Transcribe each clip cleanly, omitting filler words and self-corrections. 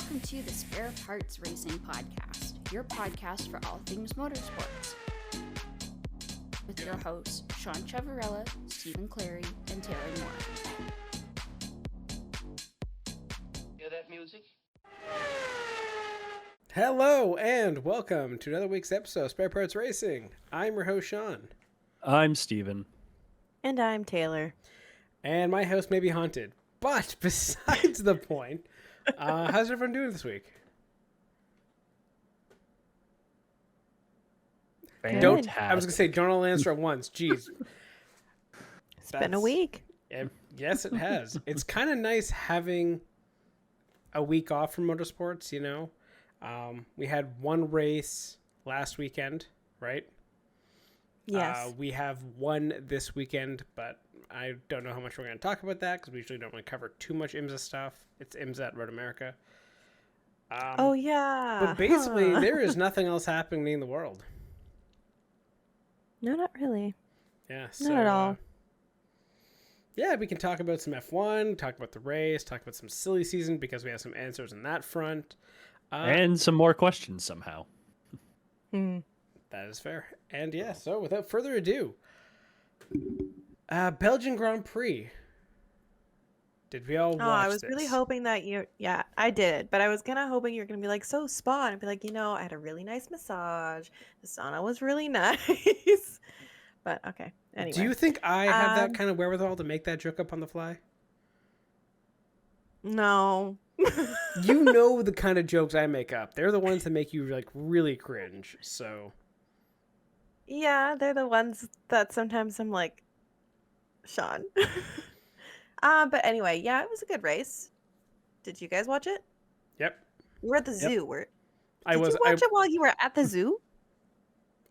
Welcome to the Spare Parts Racing Podcast, your podcast for all things motorsports. With your hosts, Sean Chavarella, Stephen Clary, and Taylor Moore. Hear that music? Hello and welcome to another week's episode of Spare Parts Racing. I'm your host, Sean. I'm Stephen. And I'm Taylor. And my house may be haunted. But besides the point, how's everyone doing this week? I was going to say, don't all answer at once. Jeez. It's been a week. Yes, it has. It's kind of nice having a week off from motorsports, you know. We had one race last weekend, right? Yes. We have one this weekend, but I don't know how much we're going to talk about that because we usually don't want to cover too much IMSA stuff. It's IMSA at Road America. Oh, yeah. But basically, there is nothing else happening in the world. No, not really. Yeah. Not at all. Yeah, we can talk about some F1, talk about the race, talk about some silly season because we have some answers on that front. And some more questions somehow. That is fair. And yeah, so without further ado, Belgian Grand Prix. Did we all watch I was this? really hoping that yeah, I did. But I was kind of hoping you were going to be like, so spa. And I'd be like, I had a really nice massage. The sauna was really nice. But okay. Anyway. Do you think I have that kind of wherewithal to make that joke up on the fly? No. You know the kind of jokes I make up. They're the ones that make you like really cringe. So Yeah, they're the ones that sometimes I'm like, Sean. But anyway, yeah, it was a good race. Did you guys watch it? Yep. We were at the zoo. Did you watch it while you were at the zoo?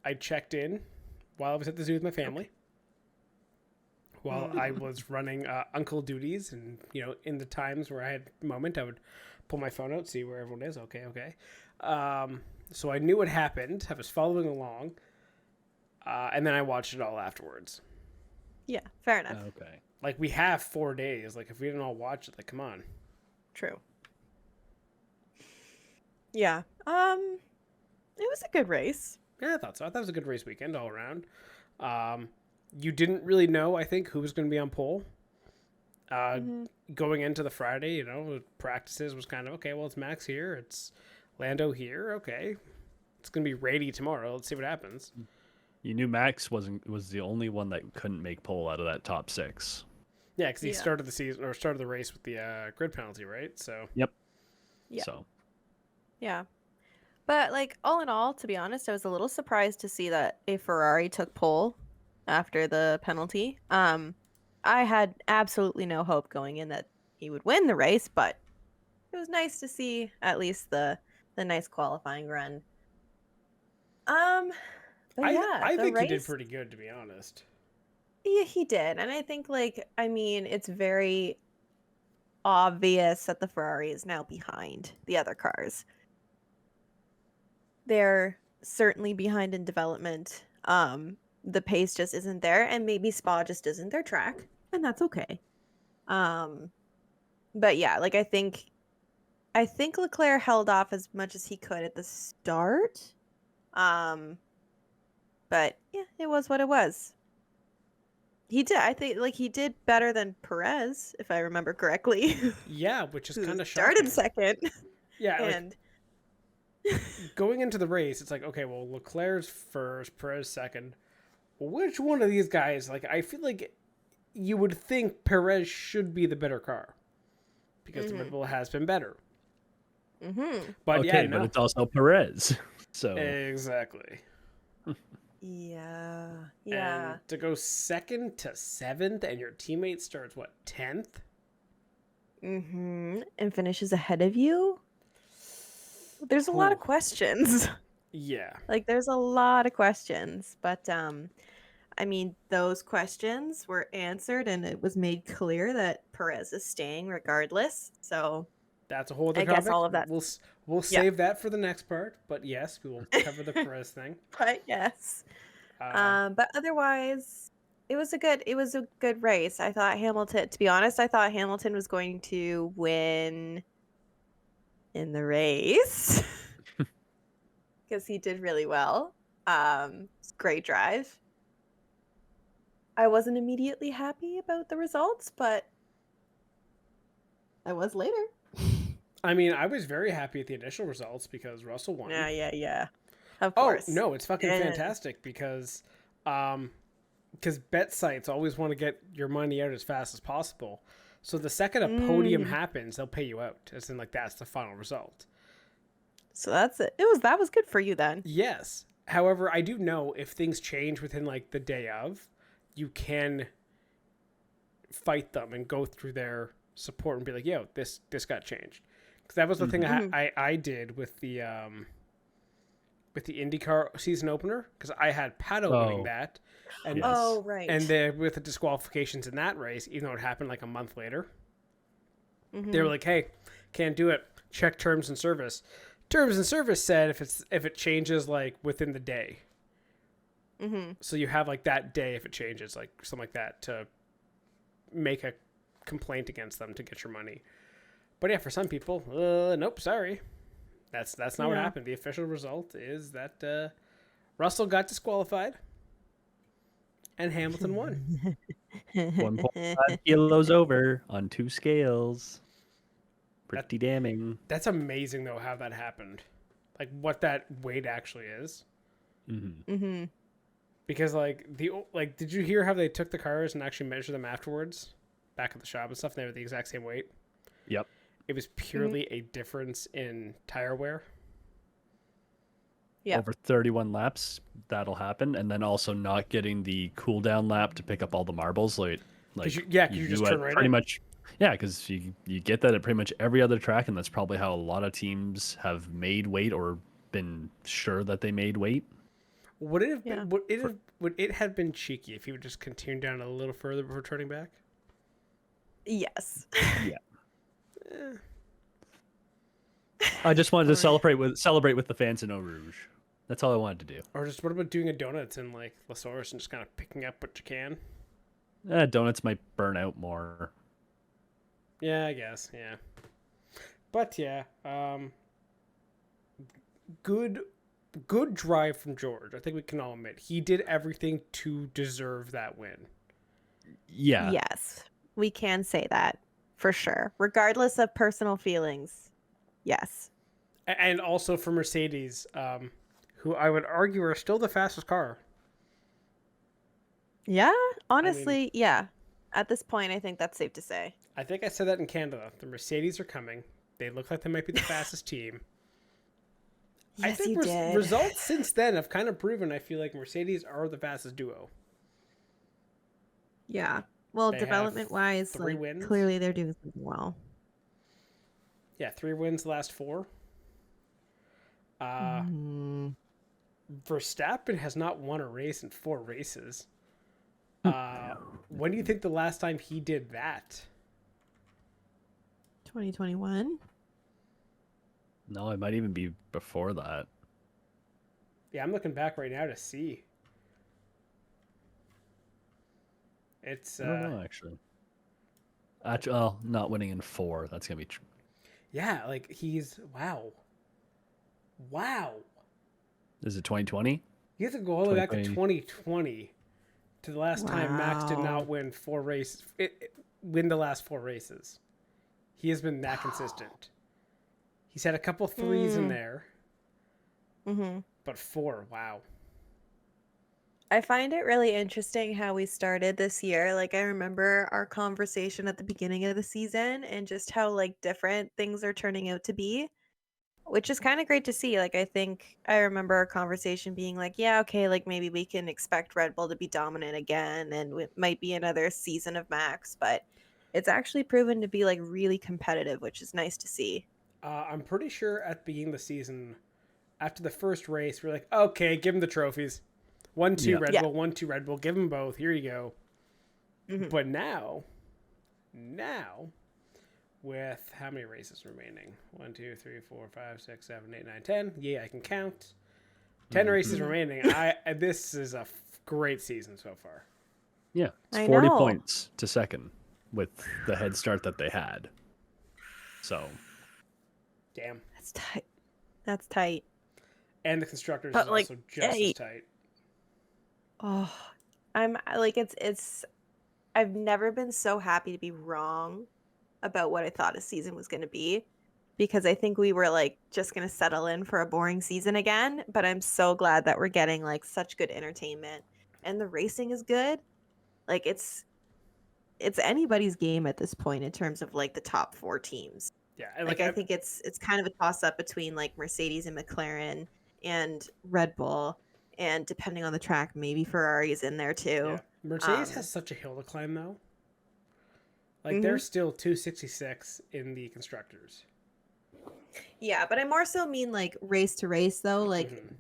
I checked in while I was at the zoo with my family. While I was running uncle duties, and in the times where I had a moment, I would pull my phone out, see where everyone is. Okay. So I knew what happened. I was following along, and then I watched it all afterwards. Yeah, fair enough. Okay. Like, we have 4 days. Like, if we didn't all watch it, like, come on. True. Yeah. It was a good race. Yeah, I thought so. I thought it was a good race weekend all around. You didn't really know, I think, who was going to be on pole. Going into the Friday, practices was kind of, okay, well, it's Max here. It's Lando here. Okay. It's going to be Rady tomorrow. Let's see what happens. You knew Max was the only one that couldn't make pole out of that top six. Yeah, because he started the season or started the race with the grid penalty, right? So. Yep. Yeah. So. Yeah. But all in all, to be honest, I was a little surprised to see that a Ferrari took pole after the penalty. I had absolutely no hope going in that he would win the race, but it was nice to see at least the nice qualifying run. But yeah, I think race, he did pretty good, to be honest. Yeah, he did. And I think it's very obvious that the Ferrari is now behind the other cars. They're certainly behind in development. The pace just isn't there, and maybe Spa just isn't their track, and that's okay. But yeah, I think Leclerc held off as much as he could at the start. But yeah, it was what it was. He did. I think he did better than Perez, if I remember correctly. Yeah, which is kind of shocking. shocking. Started second. Yeah, and going into the race, it's like, okay, well, Leclerc's first, Perez second. Which one of these guys? I feel like you would think Perez should be the better car because the Red Bull has been better. But okay, no. but it's also Perez. So exactly. Yeah. And to go second to seventh, and your teammate starts 10th? And finishes ahead of you. There's a lot of questions. Yeah. There's a lot of questions, but those questions were answered, and it was made clear that Perez is staying regardless. So that's a whole other I topic. guess all of that. We'll save that for the next part, but yes, we will cover the Perez thing. But yes, but otherwise, it was a good race. I thought Hamilton. To be honest, I thought Hamilton was going to win in the race because he did really well. Great drive. I wasn't immediately happy about the results, but I was later. I mean, I was very happy at the initial results because Russell won. Yeah. Of Oh, course. no, it's fucking And- fantastic because bet sites always want to get your money out as fast as possible. So the second a podium happens, they'll pay you out. As in, like, that's the final result. So that's it. That was good for you then. Yes. However, I do know if things change within, like, the day of, you can fight them and go through their support and be like, yo, this got changed. Because that was the thing I did with the IndyCar season opener, because I had Pato winning that. And, Oh, right. And with the disqualifications in that race, even though it happened like a month later, they were like, hey, can't do it. Check terms and service. Terms and service said if it changes like within the day. So you have like that day if it changes, like something like that, to make a complaint against them to get your money. But yeah, for some people, nope, sorry. That's not what happened. The official result is that Russell got disqualified and Hamilton won. 1.5 kilos over on 2 scales. Pretty damning. That's amazing though how that happened. Like what that weight actually is. Because did you hear how they took the cars and actually measured them afterwards, back at the shop and stuff? And they were the exact same weight. Yep. It was purely a difference in tire wear. Yeah. Over 31 laps, that'll happen, and then also not getting the cool down lap to pick up all the marbles, like you just turn right pretty in. much. Yeah, because you get that at pretty much every other track, and that's probably how a lot of teams have made weight or been sure that they made weight. Would it have been cheeky if he would just continue down a little further before turning back? Yes. Yeah. I just wanted to celebrate with the fans in Eau Rouge. That's all I wanted to do. Or just what about doing a donuts in like La Source and just kind of picking up what you can? Donuts might burn out more. Yeah, I guess. Yeah. But yeah, good drive from George. I think we can all admit he did everything to deserve that win. Yeah. Yes. We can say that for sure. Regardless of personal feelings. Yes. And also for Mercedes, who I would argue are still the fastest car. Yeah, honestly, yeah. At this point, I think that's safe to say. I think I said that in Canada. The Mercedes are coming. They look like they might be the fastest team. I Yes, think you did. results since then have kind of proven I feel like Mercedes are the fastest duo. Yeah. Well, They have development-wise, 3 wins. clearly they're doing something well. Yeah, 3 wins the last 4. Verstappen has not won a race in 4 races. When do you think the last time he did that? 2021? No, it might even be before that. Yeah, I'm looking back right now to see. It's I don't know, actually. Not winning in 4. That's gonna be. Yeah, like he's wow. Is it 2020? You have to go all the way back to 2020. 2020 to the last time Max did not win 4 races. Win the last 4 races. He has been that consistent. He's had a couple 3s in there, but 4, wow. I find it really interesting how we started this year. Like, I remember our conversation at the beginning of the season and just how, like, different things are turning out to be, which is kind of great to see. Like, I think I remember our conversation being like, yeah, okay, like, maybe we can expect Red Bull to be dominant again, and it might be another season of Max, but it's actually proven to be, like, really competitive, which is nice to see. I'm pretty sure at the beginning of the season, after the first race, we're like, okay, give him the trophies. 1-2 Red Bull, 1-2 Red Bull. Give them both. Here you go. But now, with how many races remaining? 1, 2, 3, 4, 5, 6, 7, 8, 9, 10. Yeah, I can count. 10 races remaining. This is a great season so far. Yeah, it's I 40 know. points to second with the head start that they had. So, Damn. That's tight. That's tight. And the constructors But, is like, also just hey. as tight. Oh, I'm like it's. I've never been so happy to be wrong about what I thought a season was going to be, because I think we were like just going to settle in for a boring season again. But I'm so glad that we're getting like such good entertainment, and the racing is good. Like it's anybody's game at this point in terms of like the top 4 teams. Yeah, and Like I think it's kind of a toss up between like Mercedes and McLaren and Red Bull, and depending on the track, maybe Ferrari is in there too. yeah. Mercedes has such a hill to climb though. Like Mhm. they're still 266 in the constructors. Yeah, but I more so mean like race to race though, like Mhm.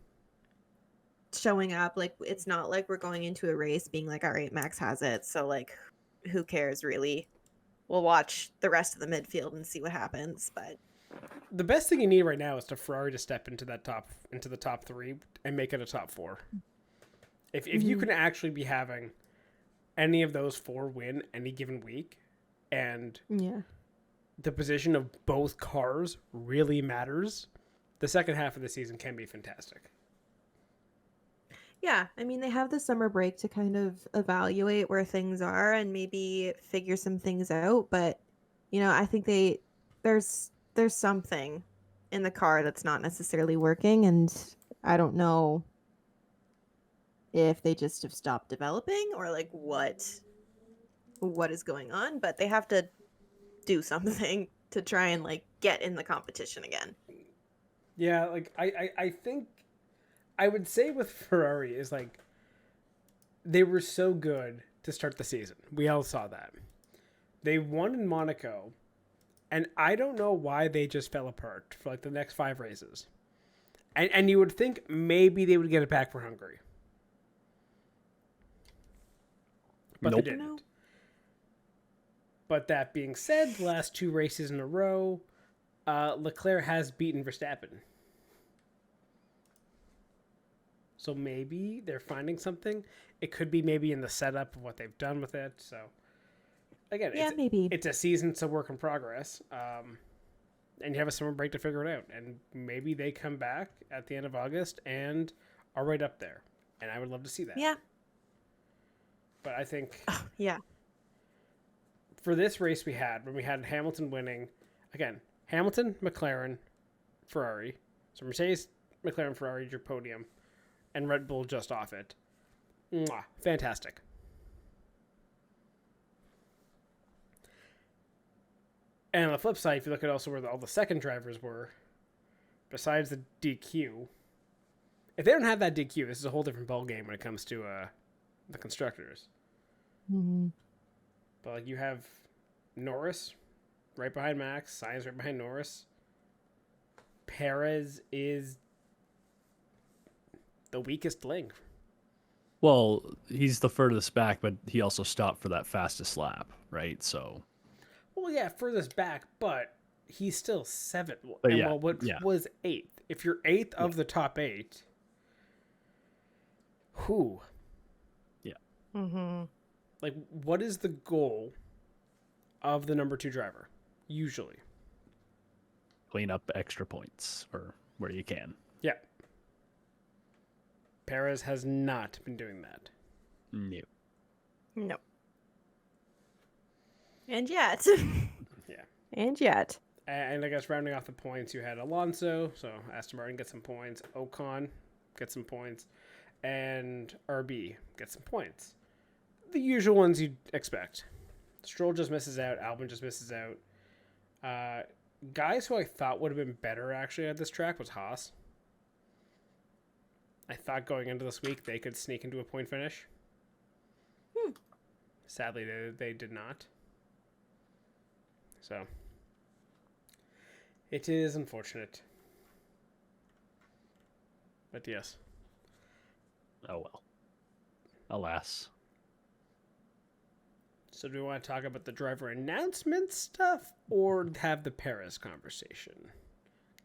showing up. Like it's not like we're going into a race being like, all right, Max has it, so like who cares really? We'll watch the rest of the midfield and see what happens. But The best thing you need right now is to Ferrari to step into the top 3 and make it a top 4. If you can actually be having any of those 4 win any given week, and yeah. the position of both cars really matters, the second half of the season can be fantastic. Yeah, I mean they have the summer break to kind of evaluate where things are and maybe figure some things out, but you know, I think there's something in the car that's not necessarily working, and I don't know if they just have stopped developing or like what is going on, but they have to do something to try and like get in the competition again. Yeah, like I think I would say with Ferrari is like they were so good to start the season. We all saw that. They won in Monaco, and I don't know why they just fell apart for like the next 5 races. And you would think maybe they would get it back for Hungary. But Nope. they didn't. No. But that being said, the last 2 races in a row, Leclerc has beaten Verstappen. So maybe they're finding something. It could be maybe in the setup of what they've done with it. So again, Yeah, maybe. it's a season, it's a work in progress. And you have a summer break to figure it out. And maybe they come back at the end of August and are right up there. And I would love to see that. Yeah. But I think Yeah. for this race we had, when we had Hamilton winning, again, Hamilton, McLaren, Ferrari. So Mercedes, McLaren, Ferrari, your podium, and Red Bull just off it. Mwah, fantastic. And on the flip side, if you look at also where all the second drivers were, besides the DQ, if they don't have that DQ, this is a whole different ballgame when it comes to the constructors. Mm-hmm. But like you have Norris right behind Max, Sainz right behind Norris. Perez is the weakest link. Well, he's the furthest back, but he also stopped for that fastest lap, right? So, Well, yeah, furthest back, but he's still 7th. But And yeah, well, what yeah. was 8th? If you're 8th of the top 8, who? Mm-hmm. Like, what is the goal of the number 2 driver? Usually. clean up extra points or where you can. Yeah. Perez has not been doing that. No. No. And yet. Yeah. And yet. And I guess rounding off the points, you had Alonso, so Aston Martin gets some points. Ocon gets some points. And RB gets some points. The usual ones you'd expect. Stroll just misses out. Albon just misses out. Guys who I thought would have been better actually at this track was Haas. I thought going into this week they could sneak into a point finish. Sadly, they did not. So, it is unfortunate. But yes. Oh well. Alas. So do we want to talk about the driver announcement stuff or have the Perez conversation?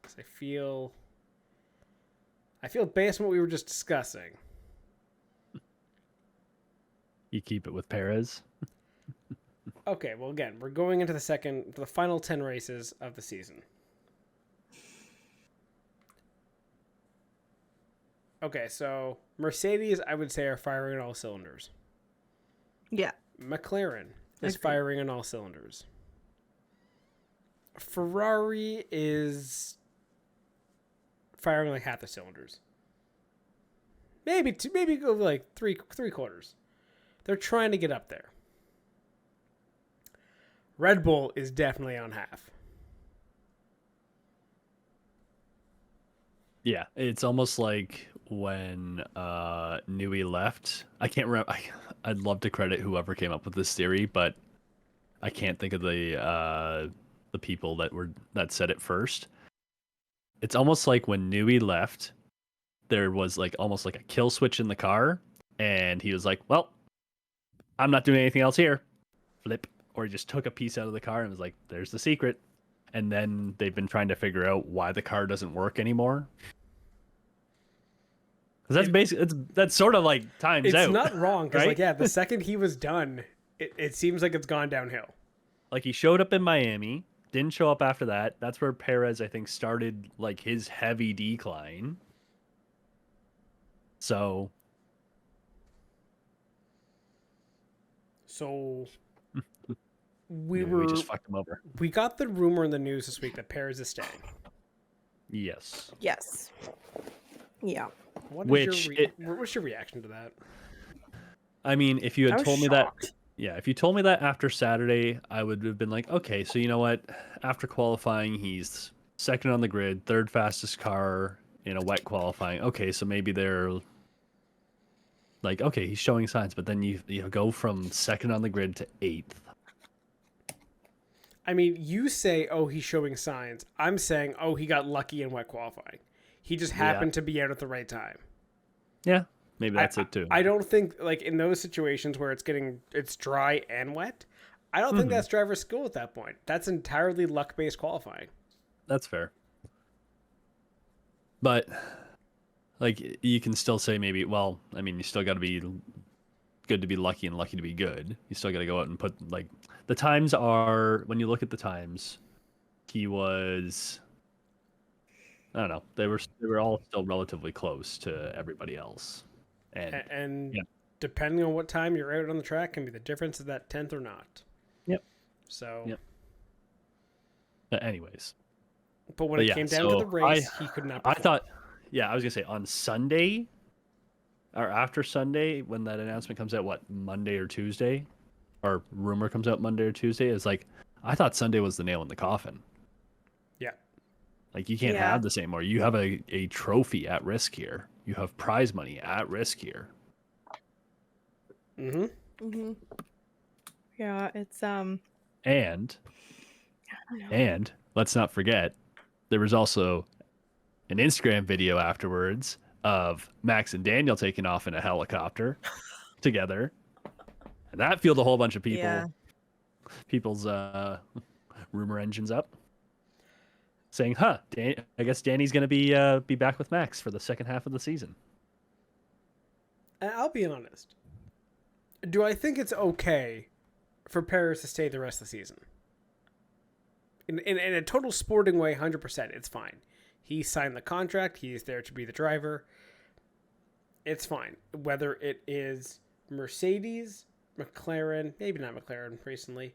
Because I feel based on what we were just discussing. You keep it with Perez. Okay, well again, we're going into the final 10 races of the season. Okay, so Mercedes, I would say, are firing on all cylinders. Yeah. McLaren is Agreed. firing on all cylinders. Ferrari is firing like half the cylinders. Maybe go like three quarters. They're trying to get up there. Red Bull is definitely on half. Yeah, it's almost like when Nui left. I can't remember. I'd love to credit whoever came up with this theory, but I can't think of the people that said it first. It's almost like when Nui left, there was like almost like a kill switch in the car, and he was like, "Well, I'm not doing anything else here." Flip, or he just took a piece out of the car and was like, "There's the secret." And then they've been trying to figure out why the car doesn't work anymore. Because that's basically that's sort of like times It's out. not wrong because, right? like, yeah, the second he was done, it seems like it's gone downhill. Like he showed up in Miami, didn't show up after that. That's where Perez, I think, started like his heavy decline. So we just fucked him over. We got the rumor in the news this week that Perez is staying. Yes. Yes. Yeah. What's your reaction to that? I mean, if you I had was told me shocked. that, yeah, if you told me that after Saturday, I would have been like, okay, so you know what? After qualifying, he's second on the grid, third fastest car in a wet qualifying. Okay, so maybe they're like, okay, he's showing signs, but then you go from second on the grid to 8th. I mean, you say, oh, he's showing signs. I'm saying, oh, he got lucky in wet qualifying. He just happened to be out at the right time. Yeah, maybe that's it too. I don't think, like, in those situations where it's dry and wet, I don't think that's driver's skill at that point. That's entirely luck-based qualifying. That's fair. But, like, you can still say maybe, well, I mean, you still got to be good to be lucky and lucky to be good. You still got to go out and put, like, the times are, when you look at the times, he was, I don't know, they were all still relatively close to everybody else. And depending on what time you're out on the track can be the difference of that 10th or not. Yep. So. Yep. But anyways. But when it came down to the race, he could not perform. I thought, I was going to say on Sunday or after Sunday, when that announcement comes out, what, Monday or Tuesday? Or rumor comes out Monday or Tuesday, is like, I thought Sunday was the nail in the coffin. Yeah. Like, you can't have this anymore. You have a trophy at risk here. You have prize money at risk here. Mm-hmm. Mm-hmm. Yeah, it's And let's not forget, there was also an Instagram video afterwards of Max and Daniel taking off in a helicopter together. And that fueled a whole bunch of people's rumor engines up, saying, I guess Danny's going to be back with Max for the second half of the season. And I'll be honest. Do I think it's okay for Perez to stay the rest of the season? In a total sporting way, 100%, it's fine. He signed the contract. He is there to be the driver. It's fine. Whether it is Mercedes, McLaren, maybe not McLaren recently,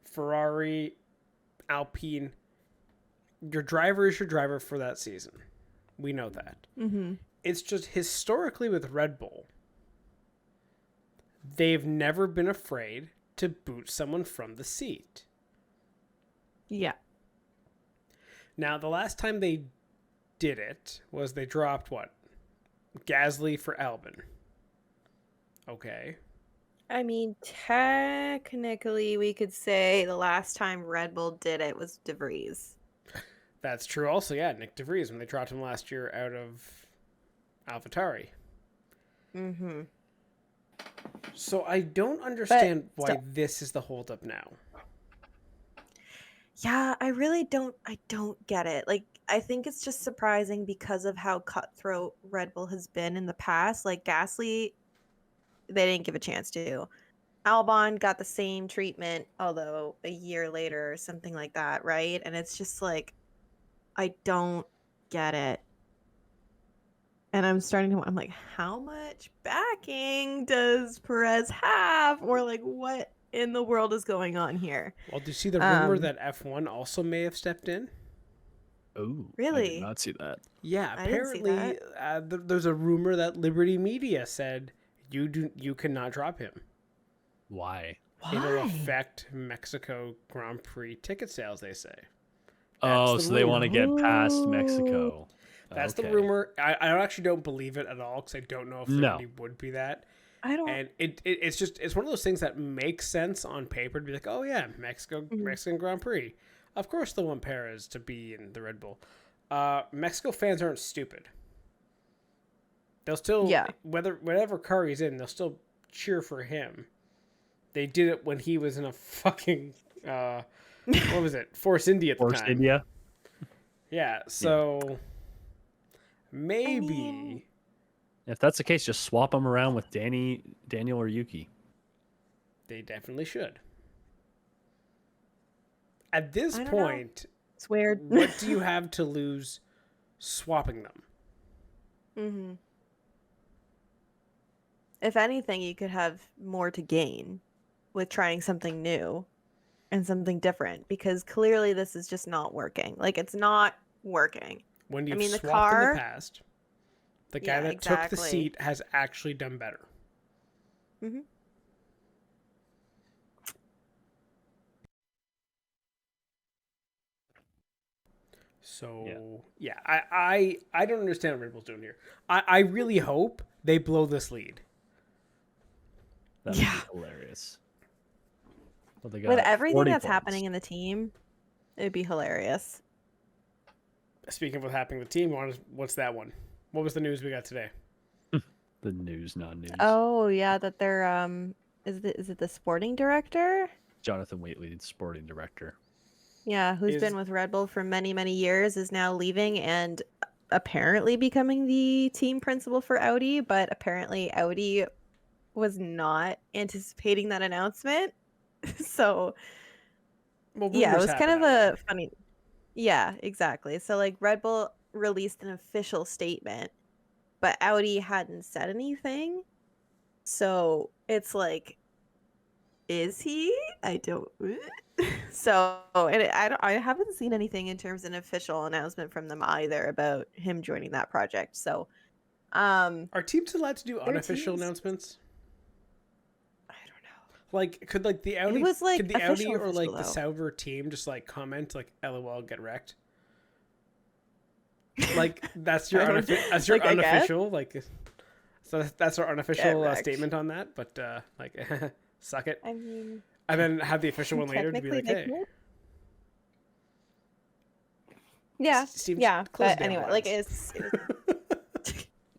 Ferrari, Alpine, your driver is your driver for that season. We know that. Mm-hmm. It's just historically with Red Bull, they've never been afraid to boot someone from the seat. Yeah. Now, the last time they did it was they dropped, what? Gasly for Albon. Okay. I mean, technically, we could say the last time Red Bull did it was De Vries. That's true also, yeah. Nick De Vries, when they dropped him last year out of AlphaTauri. Mm-hmm. So I don't understand But why this is the holdup now. Yeah, I really don't get it. Like, I think it's just surprising because of how cutthroat Red Bull has been in the past. Like, Gasly, they didn't give a chance to. Albon got the same treatment, although a year later or something like that, right? And it's just like, I don't get it. And I'm like, how much backing does Perez have? Or like, what in the world is going on here? Well, do you see the rumor that F1 also may have stepped in? Oh, I did Really? not see that. Yeah, I didn't see apparently there's a rumor that Liberty Media said you cannot drop him. Why? It'll affect Mexico Grand Prix ticket sales, they say. Oh, the so they want to get past Ooh. Mexico. That's Okay. the rumor. I actually don't believe it at all because I don't know if there No. really would be that. I don't. And it's one of those things that makes sense on paper to be like, oh yeah, Mexican Grand Prix. Of course they'll want Perez to be in the Red Bull. Mexico fans aren't stupid. They'll still, whatever car he's in, they'll still cheer for him. They did it when he was in a fucking, what was it? Force India at the time. Force India? Yeah, so maybe. If that's the case, just swap them around with Daniel or Yuki. They definitely should. At this I don't point, It's weird. what do you have to lose swapping them? Mm-hmm. If anything, you could have more to gain with trying something new and something different, because clearly this is just not working. Like, it's not working. When you've the swapped in car- the past, the guy Yeah, that took the exactly. seat has actually done better. Mm-hmm. So yeah, I don't understand what Red Bull's doing here. I really hope they blow this lead. That would be hilarious. Well, they got With everything 40 that's points. happening in the team, it'd be hilarious. Speaking of what's happening with the team, what's that one? What was the news we got today? The news, non-news. Oh yeah, that they're is it the sporting director? Jonathan Waitley, sporting director. Yeah, who's been with Red Bull for many, many years, is now leaving and apparently becoming the team principal for Audi, but apparently Audi was not anticipating that announcement. So Well, yeah, it rumors was kind happen of that a way. funny. Yeah, exactly. So like Red Bull released an official statement, but Audi hadn't said anything. So it's like, is he? I don't. So, and I haven't seen anything in terms of an official announcement from them either about him joining that project. So, Are teams allowed to do unofficial teams. announcements? I don't know. Like, could like the Audi, was, like, could the Audi official or like official, the though. Sauber team just like comment like "LOL, get wrecked"? Like that's your I don't- that's your like, I guess? unofficial like. So that's our unofficial wrecked. statement on that, but like, suck it, I mean, and then have the official one later to be technically like, they hey, could. Yeah, Steve, yeah. close But the damn anyway, like blinds.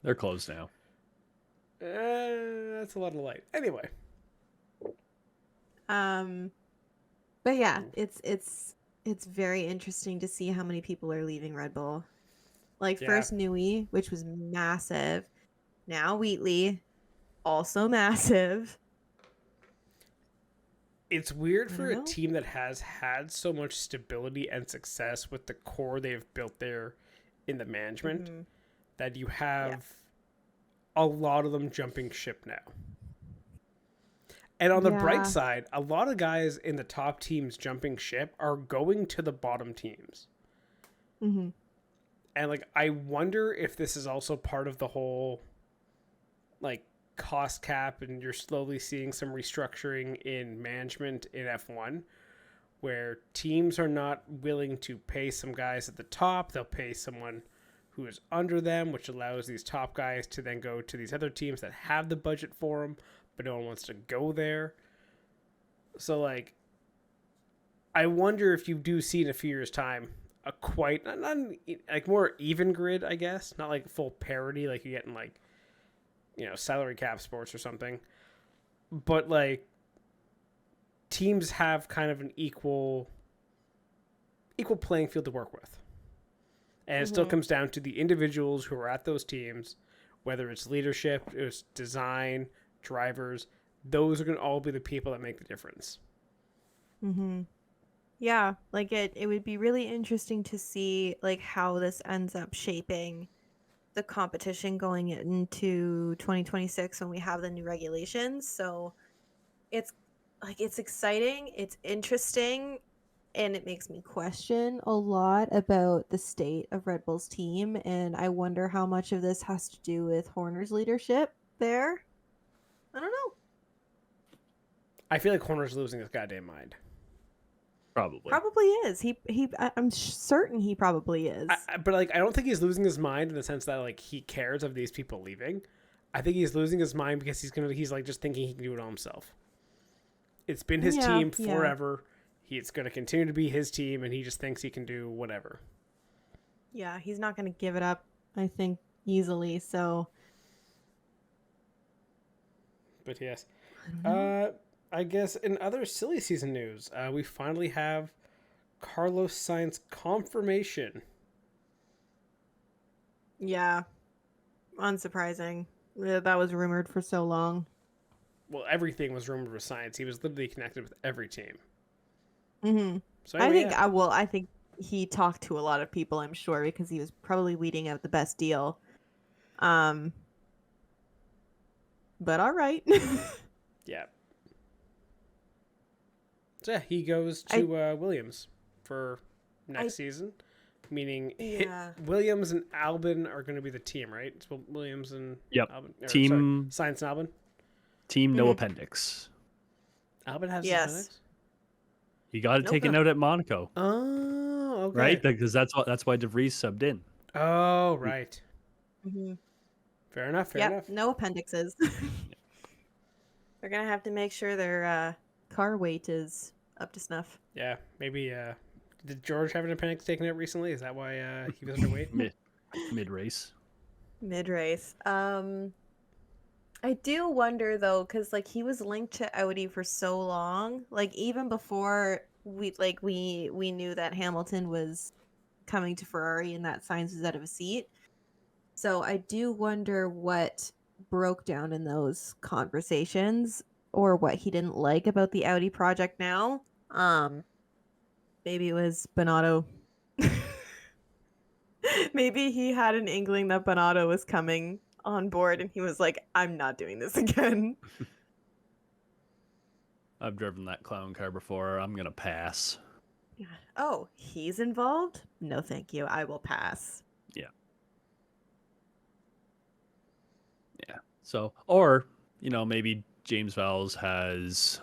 They're closed now. That's a lot of light. Anyway, but yeah, it's very interesting to see how many people are leaving Red Bull. Like Yeah. first Newey, which was massive. Now Wheatley, also massive. it's weird for a know. team that has had so much stability and success with the core they've built there in the management Mhm. that you have a lot of them jumping ship now. And on the Yeah. bright side, a lot of guys in the top teams jumping ship are going to the bottom teams. Mm-hmm. And like, I wonder if this is also part of the whole like cost cap, and you're slowly seeing some restructuring in management in F1 where teams are not willing to pay some guys at the top. They'll pay someone who is under them, which allows these top guys to then go to these other teams that have the budget for them, but no one wants to go there. So like, I wonder if you do see in a few years' time a quite not like more even grid, I guess, not like full parity like you get in like, you know, salary cap sports or something, but like teams have kind of an equal playing field to work with. And it still comes down to the individuals who are at those teams, whether it's leadership, it's design, drivers, those are going to all be the people that make the difference. Mm-hmm. Yeah, like it would be really interesting to see like how this ends up shaping the competition going into 2026 when we have the new regulations. So it's like it's exciting, it's interesting, and it makes me question a lot about the state of Red Bull's team, and I wonder how much of this has to do with Horner's leadership there. I don't know. I feel like Horner's losing his goddamn mind. Probably is. I'm certain he probably is. But like, I don't think he's losing his mind in the sense that like he cares of these people leaving. I think he's losing his mind because he's like just thinking he can do it all himself. It's been his team forever. It's going to continue to be his team, and he just thinks he can do whatever. Yeah, he's not going to give it up, I think, easily. So, but yes, I guess in other silly season news, we finally have Carlos Sainz confirmation. Yeah, unsurprising. That was rumored for so long. Well, everything was rumored with Sainz. He was literally connected with every team. Mm-hmm. So anyway, I think he talked to a lot of people, I'm sure, because he was probably weeding out the best deal. But all right. Yeah. So yeah, he goes to Williams for next season, meaning Williams and Albon are going to be the team, right? It's Williams and Albon. Team Sainz and Albon. Team no appendix. Albon has his appendix? He got it taken out at Monaco. Oh, okay. Right? Because that's why De Vries subbed in. Oh, right. Mm-hmm. Fair enough. Fair enough. No appendixes. They're going to have to make sure their car weight is up to snuff. Yeah, maybe. Did George have an appendix taken out recently? Is that why he was underweight? Mid-race. Mid-race. I do wonder though, because like he was linked to Audi for so long, like even before we knew that Hamilton was coming to Ferrari and that Sainz was out of a seat. So I do wonder what broke down in those conversations, or what he didn't like about the Audi project now. Maybe it was Binotto. Maybe he had an inkling that Binotto was coming on board and he was like, I'm not doing this again. I've driven that clown car before. I'm gonna pass. Yeah. Oh, he's involved? No thank you, I will pass. So, or maybe James Vowles has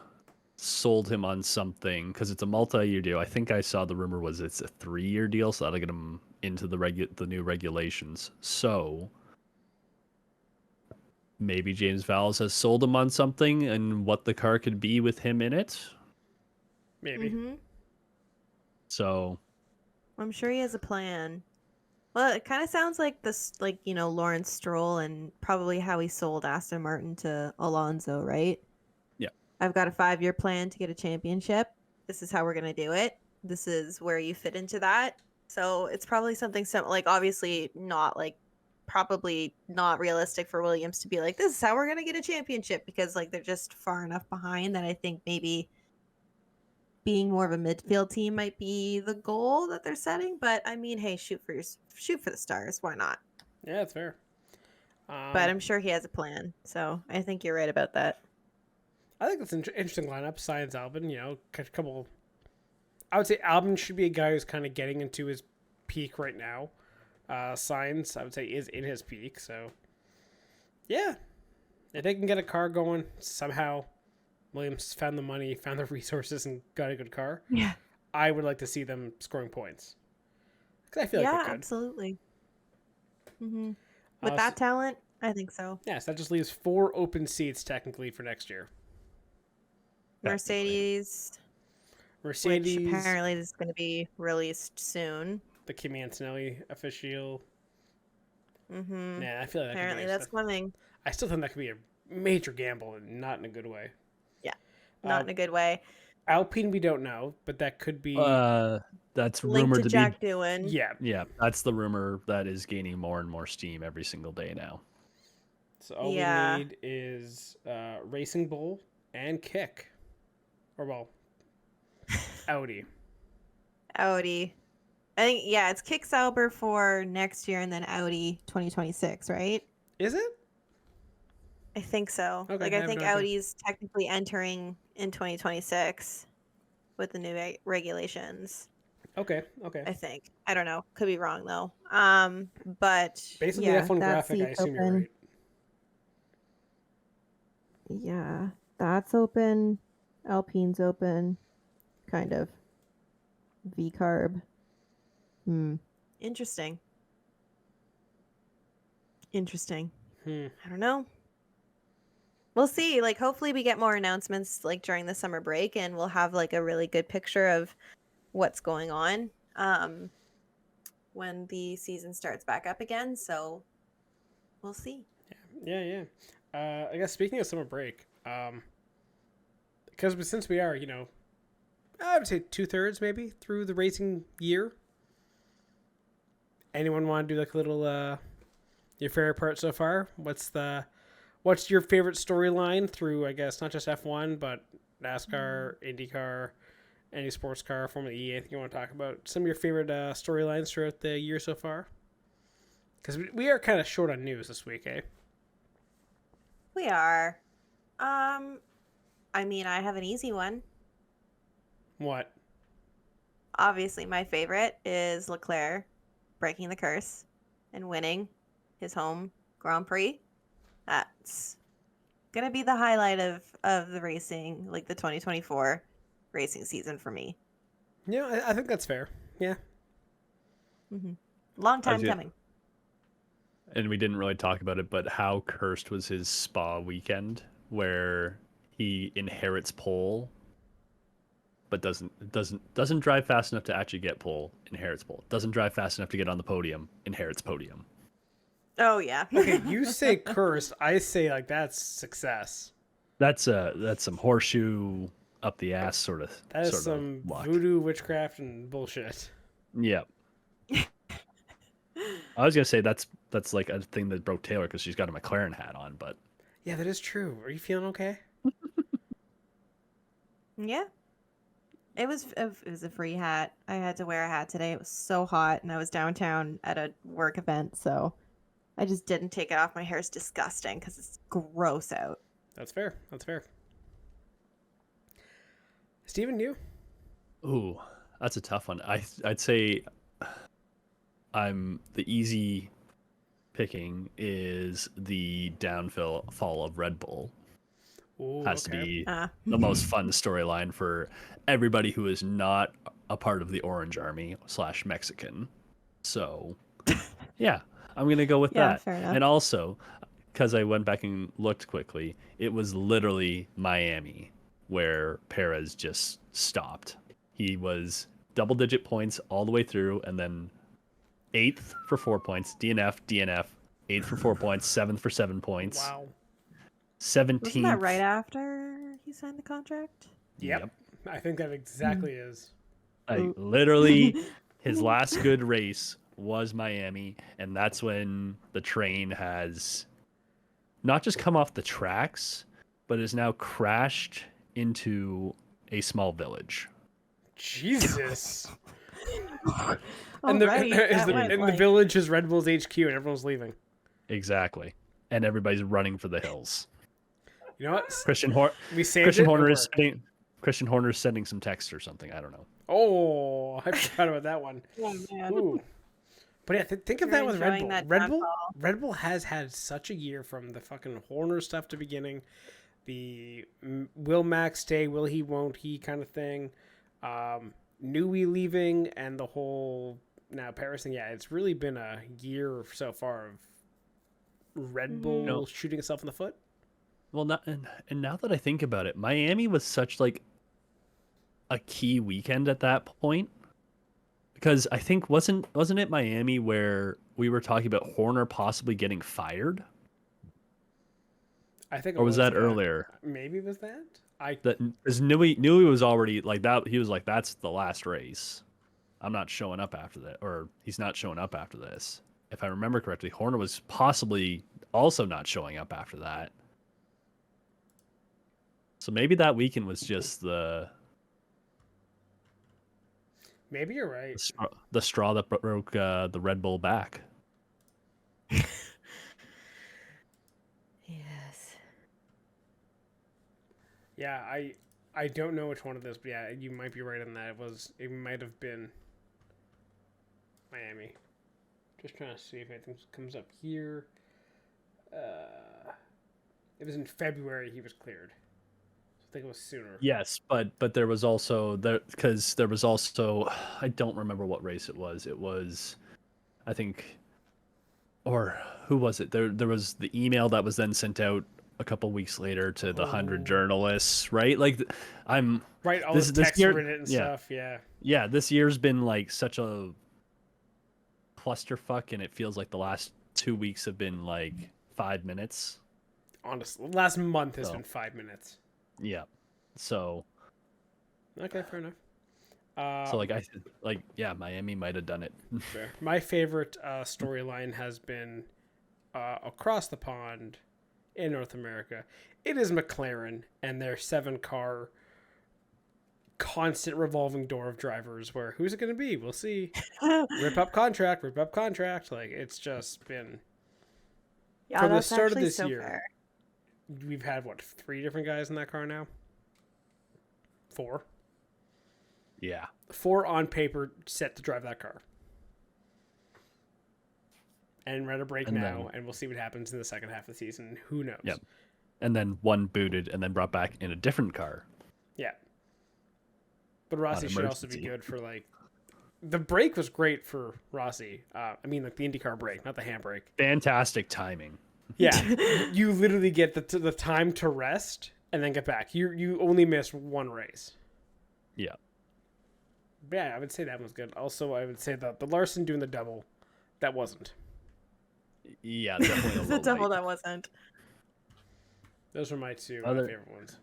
sold him on something because it's a multi-year deal. I think I saw the rumor was it's a 3-year deal, so that'll get him into the new regulations. So maybe James Vowles has sold him on something and what the car could be with him in it. Maybe. Mm-hmm. So I'm sure he has a plan. Well, it kind of sounds like this, like, Lawrence Stroll and probably how he sold Aston Martin to Alonso, right? Yeah. I've got a 5-year plan to get a championship. This is how we're going to do it. This is where you fit into that. So it's probably something like obviously not like probably not realistic for Williams to be like, this is how we're going to get a championship, because like they're just far enough behind that I think maybe being more of a midfield team might be the goal that they're setting. But I mean, hey, shoot for the stars. Why not? Yeah, it's fair. But I'm sure he has a plan. So I think you're right about that. I think that's an interesting lineup. Sainz, Albon, a couple. I would say Albon should be a guy who's kind of getting into his peak right now. Sainz, I would say, is in his peak. So, yeah. If they can get a car going somehow, Williams found the money, found the resources, and got a good car. Yeah. I would like to see them scoring points. Because I feel like they could. Yeah, absolutely. Mm-hmm. With that talent, I think so. Yeah, so that just leaves 4 open seats technically for next year. Mercedes, which apparently is going to be released soon. The Kimi Antonelli official. Mm-hmm. Nah, I feel like apparently that's coming. I still think that could be a major gamble and not in a good way. Yeah, not in a good way. Alpine, we don't know, but that could be. That's linked rumored to Jack Doohan. Yeah, that's the rumor that is gaining more and more steam every single day now. So all we need is Racing Bull and Kick, or well, Audi. Audi. I think it's Kick Sauber for next year and then Audi 2026, right? Is it? I think so. Okay, Like I I have think no idea. Audi's technically entering in 2026 with the new regulations. Okay. I think. I don't know. Could be wrong though. But Based on the F1 that graphic, I seat's assume you're open. right. Yeah, that's open. Alpine's open. Kind of. V-carb. Interesting. Hmm. I don't know. We'll see. Like, hopefully we get more announcements like during the summer break, and we'll have like a really good picture of what's going on when the season starts back up again. So we'll see. Yeah. I guess speaking of summer break, because since we are, I would say 2/3 maybe through the racing year. Anyone want to do like a little your favorite part so far? What's your favorite storyline through, I guess, not just F1 but NASCAR, IndyCar, any sports car, Formula E, anything you want to talk about? Some of your favorite storylines throughout the year so far? Because we are kind of short on news this week, eh? We are. I mean, I have an easy one. What? Obviously, my favorite is Leclerc breaking the curse and winning his home Grand Prix. That's gonna be the highlight of the racing, like the 2024 racing season for me. Yeah, I think that's fair. Yeah. Long time coming. And we didn't really talk about it, but how cursed was his Spa weekend where he inherits pole but doesn't drive fast enough to actually get pole, inherits pole. Doesn't drive fast enough to get on the podium, inherits podium. Oh yeah. Okay, you say cursed, I say like that's success. That's some horseshoe up the ass sort of. That is sort some of luck. voodoo witchcraft and bullshit. Yep. I was gonna say that's like a thing that broke Taylor because she's got a McLaren hat on, but Yeah, that is true. Are you feeling okay? Yeah. It was a free hat. I had to wear a hat today. It was so hot, and I was downtown at a work event, so I just didn't take it off. My hair is disgusting because it's gross out. That's fair. Steven, you? ooh, that's a tough one. I'd say I'm the easy picking is the downfall of Red Bull. Ooh, Has to be Ah. the most fun storyline for everybody who is not a part of the Orange Army / Mexican. So, yeah, I'm gonna go with Yeah, that. fair enough. And also, because I went back and looked quickly, it was literally Miami where Perez just stopped. He was double-digit points all the way through, and then 8th for 4 points, DNF, 8th for 4 points, 7th for 7 points. Wow. 17th. Wasn't that right after he signed the contract? Yep. I think that exactly is. Like literally, his last good race was Miami, and that's when the train has not just come off the tracks, but is now crashed into a small village. Jesus. Alrighty, and that the went like- village is Red Bull's HQ and everyone's leaving. Exactly, and everybody's running for the hills. You know what? Christian Horner is sending some text or something. I don't know. Oh, I forgot about that one. Oh, man. Ooh. But yeah, think of You're that with Red enjoying Bull. that Red Bull. downfall. Red Bull has had such a year from the fucking Horner stuff to beginning, the will Max stay, will he, won't he kind of thing, Newey leaving, and the whole now Paris thing. Yeah, it's really been a year so far of Red Bull shooting itself in the foot. Well, and now that I think about it, Miami was such like a key weekend at that point. Because I think wasn't it Miami where we were talking about Horner possibly getting fired? I think. Or was that earlier? Maybe it was that. Because Newey was already like that. He was like, "That's the last race. I'm not showing up after that," or he's not showing up after this. If I remember correctly, Horner was possibly also not showing up after that. So maybe that weekend was just the Maybe you're right. The straw that broke the Red Bull back. Yes. Yeah, I don't know which one of those, but yeah, you might be right on that. It might have been Miami. Just trying to see if anything comes up here. It was in February he was cleared. I think it was sooner. Yes, but there was also I don't remember what race it was. It was, I think, or who was it? There was the email that was then sent out a couple weeks later to the 100 journalists, right? Like, I'm right. All this the text year, written and yeah, stuff. Yeah. yeah. This year's been like such a clusterfuck, and it feels like the last 2 weeks have been like 5 minutes. Honestly, last month has been 5 minutes. Yeah. So. Okay, fair enough. So Miami might have done it. Fair. My favorite storyline has been across the pond in North America. It is McLaren and their 7-car constant revolving door of drivers. Where who's it going to be? We'll see. Rip up contract. Like, it's just been from the start of this year. Fair. We've had 3 different guys in that car now. 4. Yeah. 4 on paper set to drive that car. And we're at a break now, and we'll see what happens in the second half of the season. Who knows? Yep. And then one booted and then brought back in a different car. Yeah. But Rossi should also be good for, like... The break was great for Rossi. I mean, like, the IndyCar break, not the handbrake. Fantastic timing. Yeah. You literally get the time to rest and then get back. You only miss 1 race. Yeah. But yeah, I would say that was good. Also, I would say the Larson doing the double, that wasn't. Yeah, definitely the double that wasn't. Those were my 2 favorite ones.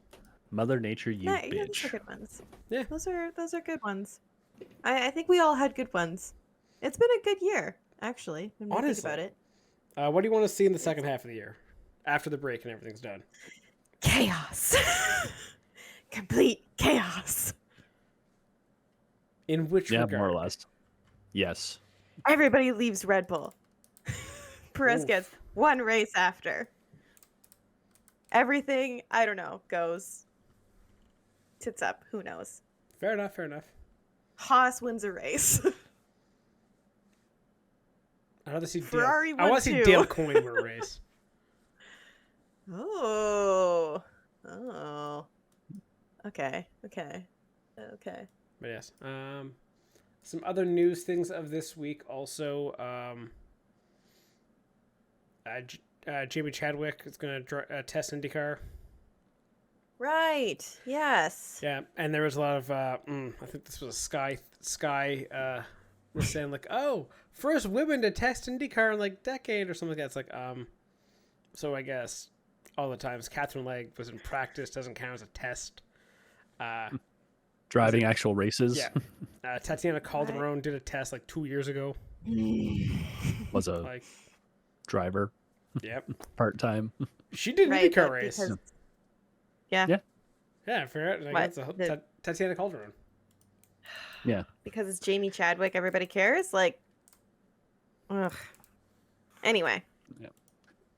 Mother Nature, you bitch. Yeah, those are good ones. Yeah. Those are good ones. I think we all had good ones. It's been a good year, actually, when we think about it. What do you want to see in the second half of the year? After the break and everything's done. Chaos. Complete chaos. In which regard? Yeah, more or less. Yes. Everybody leaves Red Bull. Perez gets 1 race after. Everything, I don't know, goes tits up. Who knows? Fair enough. Haas wins a race. I'd rather see Ferrari I want to see Dale Coyne win a race. Oh. Okay. But yes. Some other news things of this week also. Jamie Chadwick is going to test IndyCar. Right. Yes. Yeah, and there was a lot of I think this was a Sky was saying like, oh, first women to test IndyCar in like decade or something like that. It's like so I guess all the times Catherine Legg was in practice doesn't count as a test. Driving actual races. Yeah. Tatiana Calderon did a test like 2 years ago. Was a driver. Yep. Part-time. She did an IndyCar race. Because... Yeah. Yeah, fair. Like, that's Tatiana Calderon. Yeah. Because it's Jamie Chadwick, everybody cares? Like, ugh. Anyway. Yeah.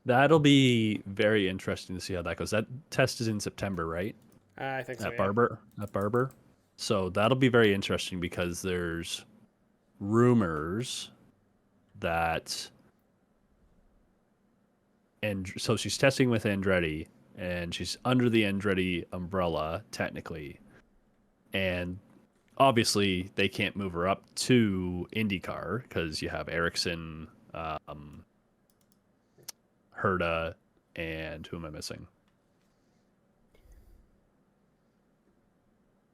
That'll be very interesting to see how that goes. That test is in September, right? I think so. At Barber. So that'll be very interesting because there's rumors that, and so she's testing with Andretti, and she's under the Andretti umbrella technically, and obviously they can't move her up to IndyCar because you have Ericsson, Herta, and who am I missing?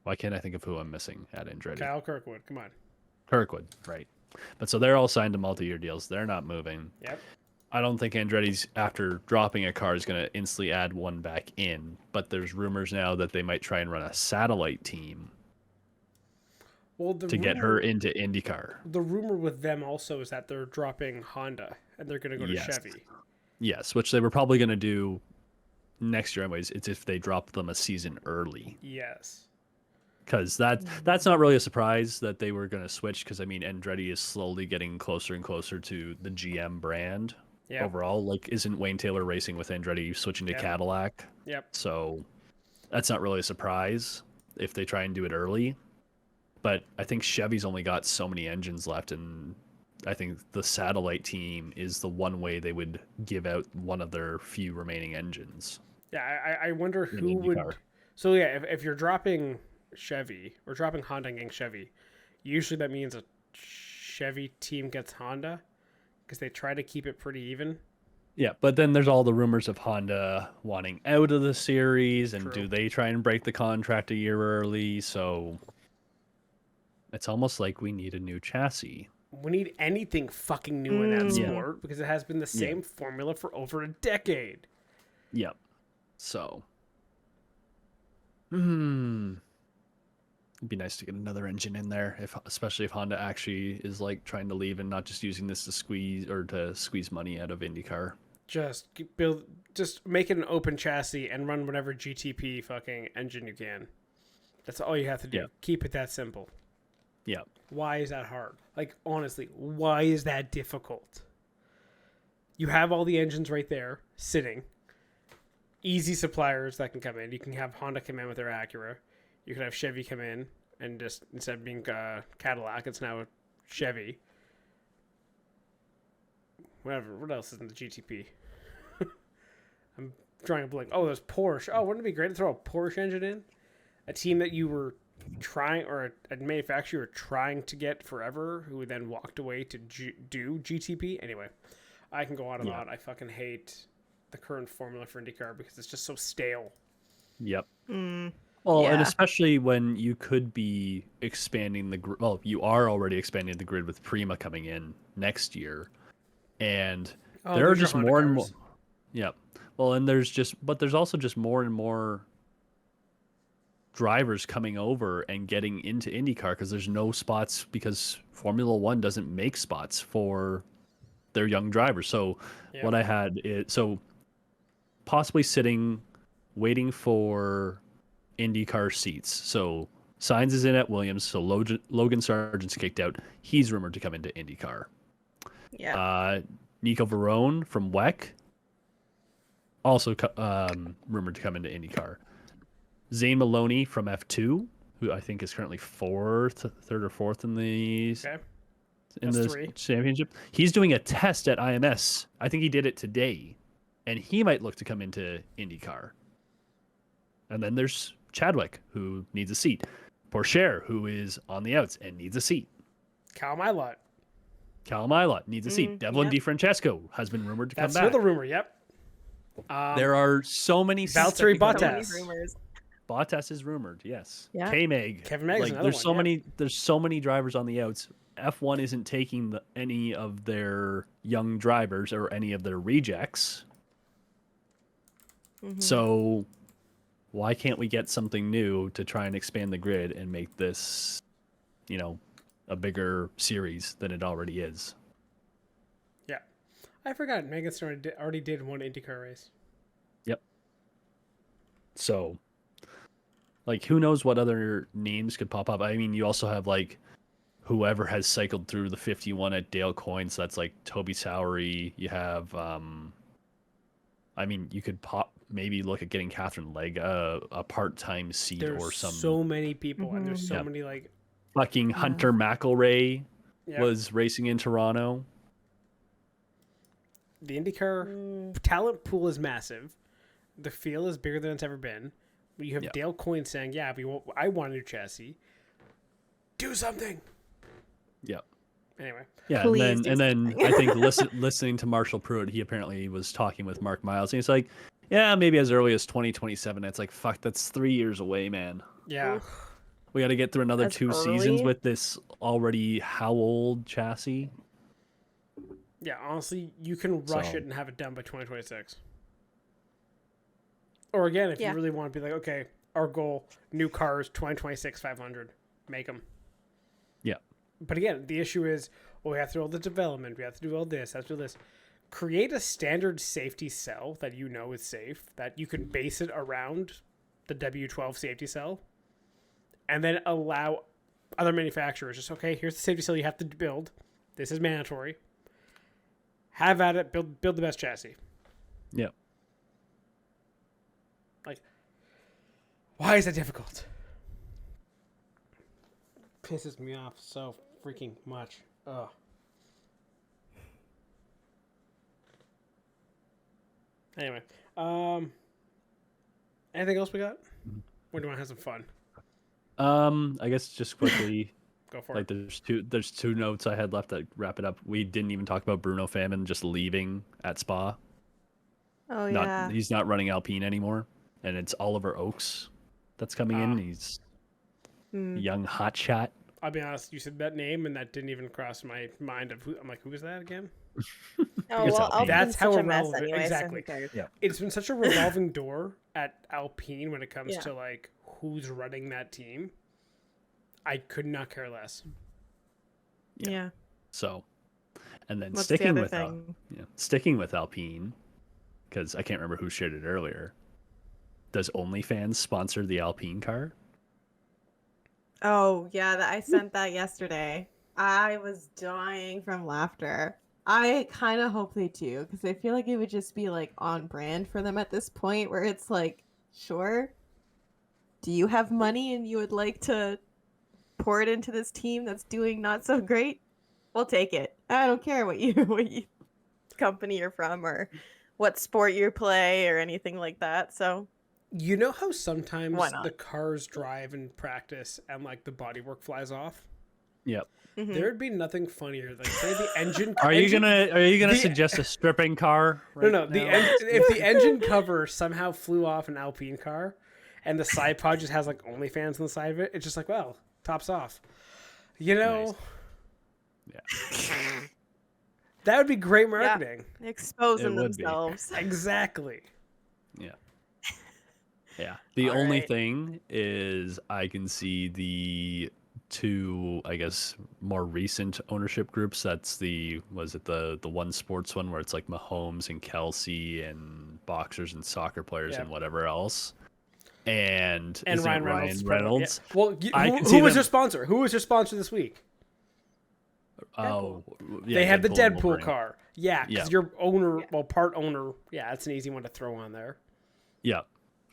Why can't I think of who I'm missing at Andretti? Kyle Kirkwood, come on. Kirkwood, right. But so they're all signed to multi-year deals. They're not moving. Yep. I don't think Andretti's, after dropping a car, is going to instantly add one back in. But there's rumors now that they might try and run a satellite team to get her into IndyCar. The rumor with them also is that they're dropping Honda and they're going to go to Chevy. Yes, which they were probably going to do next year anyways. It's if they drop them a season early. Yes. because that's not really a surprise that they were going to switch. Because I mean, Andretti is slowly getting closer and closer to the GM brand overall. Like, isn't Wayne Taylor racing with Andretti switching to Cadillac? Yep. So that's not really a surprise if they try and do it early. But I think Chevy's only got so many engines left, and I think the satellite team is the one way they would give out one of their few remaining engines. Yeah, I wonder who would. So yeah, if you're dropping Chevy or dropping Honda and getting Chevy, usually that means a Chevy team gets Honda because they try to keep it pretty even. Yeah, but then there's all the rumors of Honda wanting out of the series, and True. do they try and break the contract a year early? So it's almost like we need a new chassis. We need anything fucking new in that sport because it has been the same formula for over a decade. Yep. So, it'd be nice to get another engine in there, especially if Honda actually is like trying to leave and not just using this to squeeze money out of IndyCar. Just make it an open chassis and run whatever GTP fucking engine you can. That's all you have to do. Yeah. Keep it that simple. Yeah. Why is that hard? Like, honestly, why is that difficult? You have all the engines right there sitting. Easy suppliers that can come in. You can have Honda come in with their Acura. You can have Chevy come in and just, instead of being Cadillac, it's now Chevy. Whatever. What else is in the GTP? I'm drawing a blank. Oh, there's Porsche. Oh, wouldn't it be great to throw a Porsche engine in? A team that you were trying, or a manufacturer you were trying to get forever, who then walked away to do GTP. Anyway, I can go on and on. I fucking hate the current formula for IndyCar because it's just so stale. Yep. Well, and especially when you could be expanding the grid. Well, you are already expanding the grid with Prima coming in next year, and there are just more and more. Yep. Well, and there's also just more and more drivers coming over and getting into IndyCar because there's no spots, because Formula One doesn't make spots for their young drivers. So what I had is possibly sitting, waiting for IndyCar seats. So Sainz is in at Williams, so Logan Sargent's kicked out. He's rumored to come into IndyCar. Yeah. Nico Verone from WEC, also rumored to come into IndyCar. Zane Maloney from F2, who I think is currently third or fourth in the championship. He's doing a test at IMS. I think he did it today, and he might look to come into IndyCar. And then there's Chadwick, who needs a seat. Pourchaire, who is on the outs and needs a seat. Cal Milot needs a seat. Devlin DiFrancesco has been rumored to come back. That's another rumor, yep. There are so many... Valtteri Bottas. So many rumors. Bottas is rumored, yes. Yeah. K-Meg. Kevin Meg's like, another one. There's so many drivers on the outs. F1 isn't taking any of their young drivers or any of their rejects. So why can't we get something new to try and expand the grid and make this, a bigger series than it already is? Yeah. I forgot Megan already did one IndyCar race. Yep. So, who knows what other names could pop up? I mean, you also have, whoever has cycled through the 51 at Dale Coyne, so that's, Toby Sowery. You have, you could maybe look at getting Catherine Legg a part-time seat or some... There's so many people, and there's so many, Fucking Hunter McElroy was racing in Toronto. The IndyCar talent pool is massive. The field is bigger than it's ever been. You have Dale Coyne saying, I want a new chassis. Do something. Yep. Anyway. Yeah, and then I think listening to Marshall Pruitt, he apparently was talking with Mark Miles, and he's like, maybe as early as 2027. It's like, fuck, that's 3 years away, man. Yeah. Oof. We got to get through another That's 2 early? seasons with this already how old chassis. Yeah, honestly, you can rush it and have it done by 2026. Or again, if you really want to be like, okay, our goal, new cars, 2026 500, make them. Yeah. But again, the issue is, we have to do all the development, we have to do all this, have to do this. Create a standard safety cell that you know is safe, that you can base it around the W12 safety cell, and then allow other manufacturers just, okay, here's the safety seal you have to build. This is mandatory. Have at it. Build the best chassis. Yep. Like, why is that difficult? Pisses me off so freaking much. Ugh. Anyway, anything else we got? Or do you want to have some fun? I guess just quickly, Go for like it. there's two notes I had left to wrap it up. We didn't even talk about Bruno Famine just leaving at Spa. Oh yeah. He's not running Alpine anymore, and it's Oliver Oakes that's coming in. He's a young hotshot. I'll be honest, you said that name and that didn't even cross my mind of who. I'm like, who is that again? Oh It's well, Alpine. Alpine's That's how such a mess irrelevant- anyway. exactly. So who cares? Yeah. It's been such a revolving door at Alpine when it comes Yeah. to like who's running that team. I could not care less. Yeah. So, and then What's the sticking other with thing? sticking with Alpine, because I can't remember who shared it earlier. Does OnlyFans sponsor the Alpine car? Oh yeah, I sent that yesterday. I was dying from laughter. I kind of hope they do because I feel like it would just be like on brand for them at this point, where it's like, sure, do you have money and you would like to pour it into this team that's doing not so great? We'll take it. I don't care what you company you're from or what sport you play or anything like that. So You know how sometimes Why not? the cars drive in practice and like the bodywork flies off? Yep. mhm. There'd be nothing funnier than say the engine. Are you gonna the- suggest a stripping car? No. right The now? if the engine cover somehow flew off an Alpine car, and the side pod just has like OnlyFans on the side of it, it's just like, well, tops off. You know, Nice. that would be great marketing. Exposing It would be. themselves. Exactly. Yeah. Yeah. The All only right. thing is I can see the two, I guess, more recent ownership groups. That's the one sports one where it's like Mahomes and Kelsey and boxers and soccer players Yeah. and whatever else. And And isn't it Ryan Reynolds. Reynolds? Yeah. Well, I who can see was them- your sponsor? Who was your sponsor this week? Oh, yeah, They had the and Deadpool Wolverine. car. Yeah, because Yeah. your owner, well, part owner. Yeah, that's an easy one to throw on there. Yeah.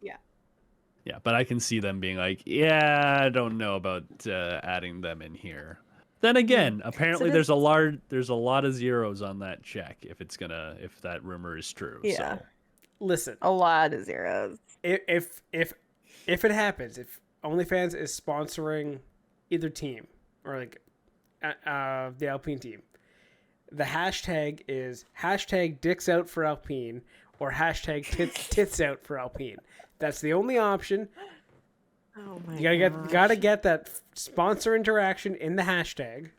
Yeah. Yeah, but I can see them being like, yeah, I don't know about adding them in here. Then again, apparently this- there's a lot of zeros on that check if that rumor is true. Yeah. So, Listen, A lot of zeros. if it happens, if OnlyFans is sponsoring either team or like the Alpine team, the hashtag is hashtag dicks out for Alpine or hashtag tits out for Alpine. That's the only option. Oh my You gosh. gotta get that sponsor interaction in the hashtag.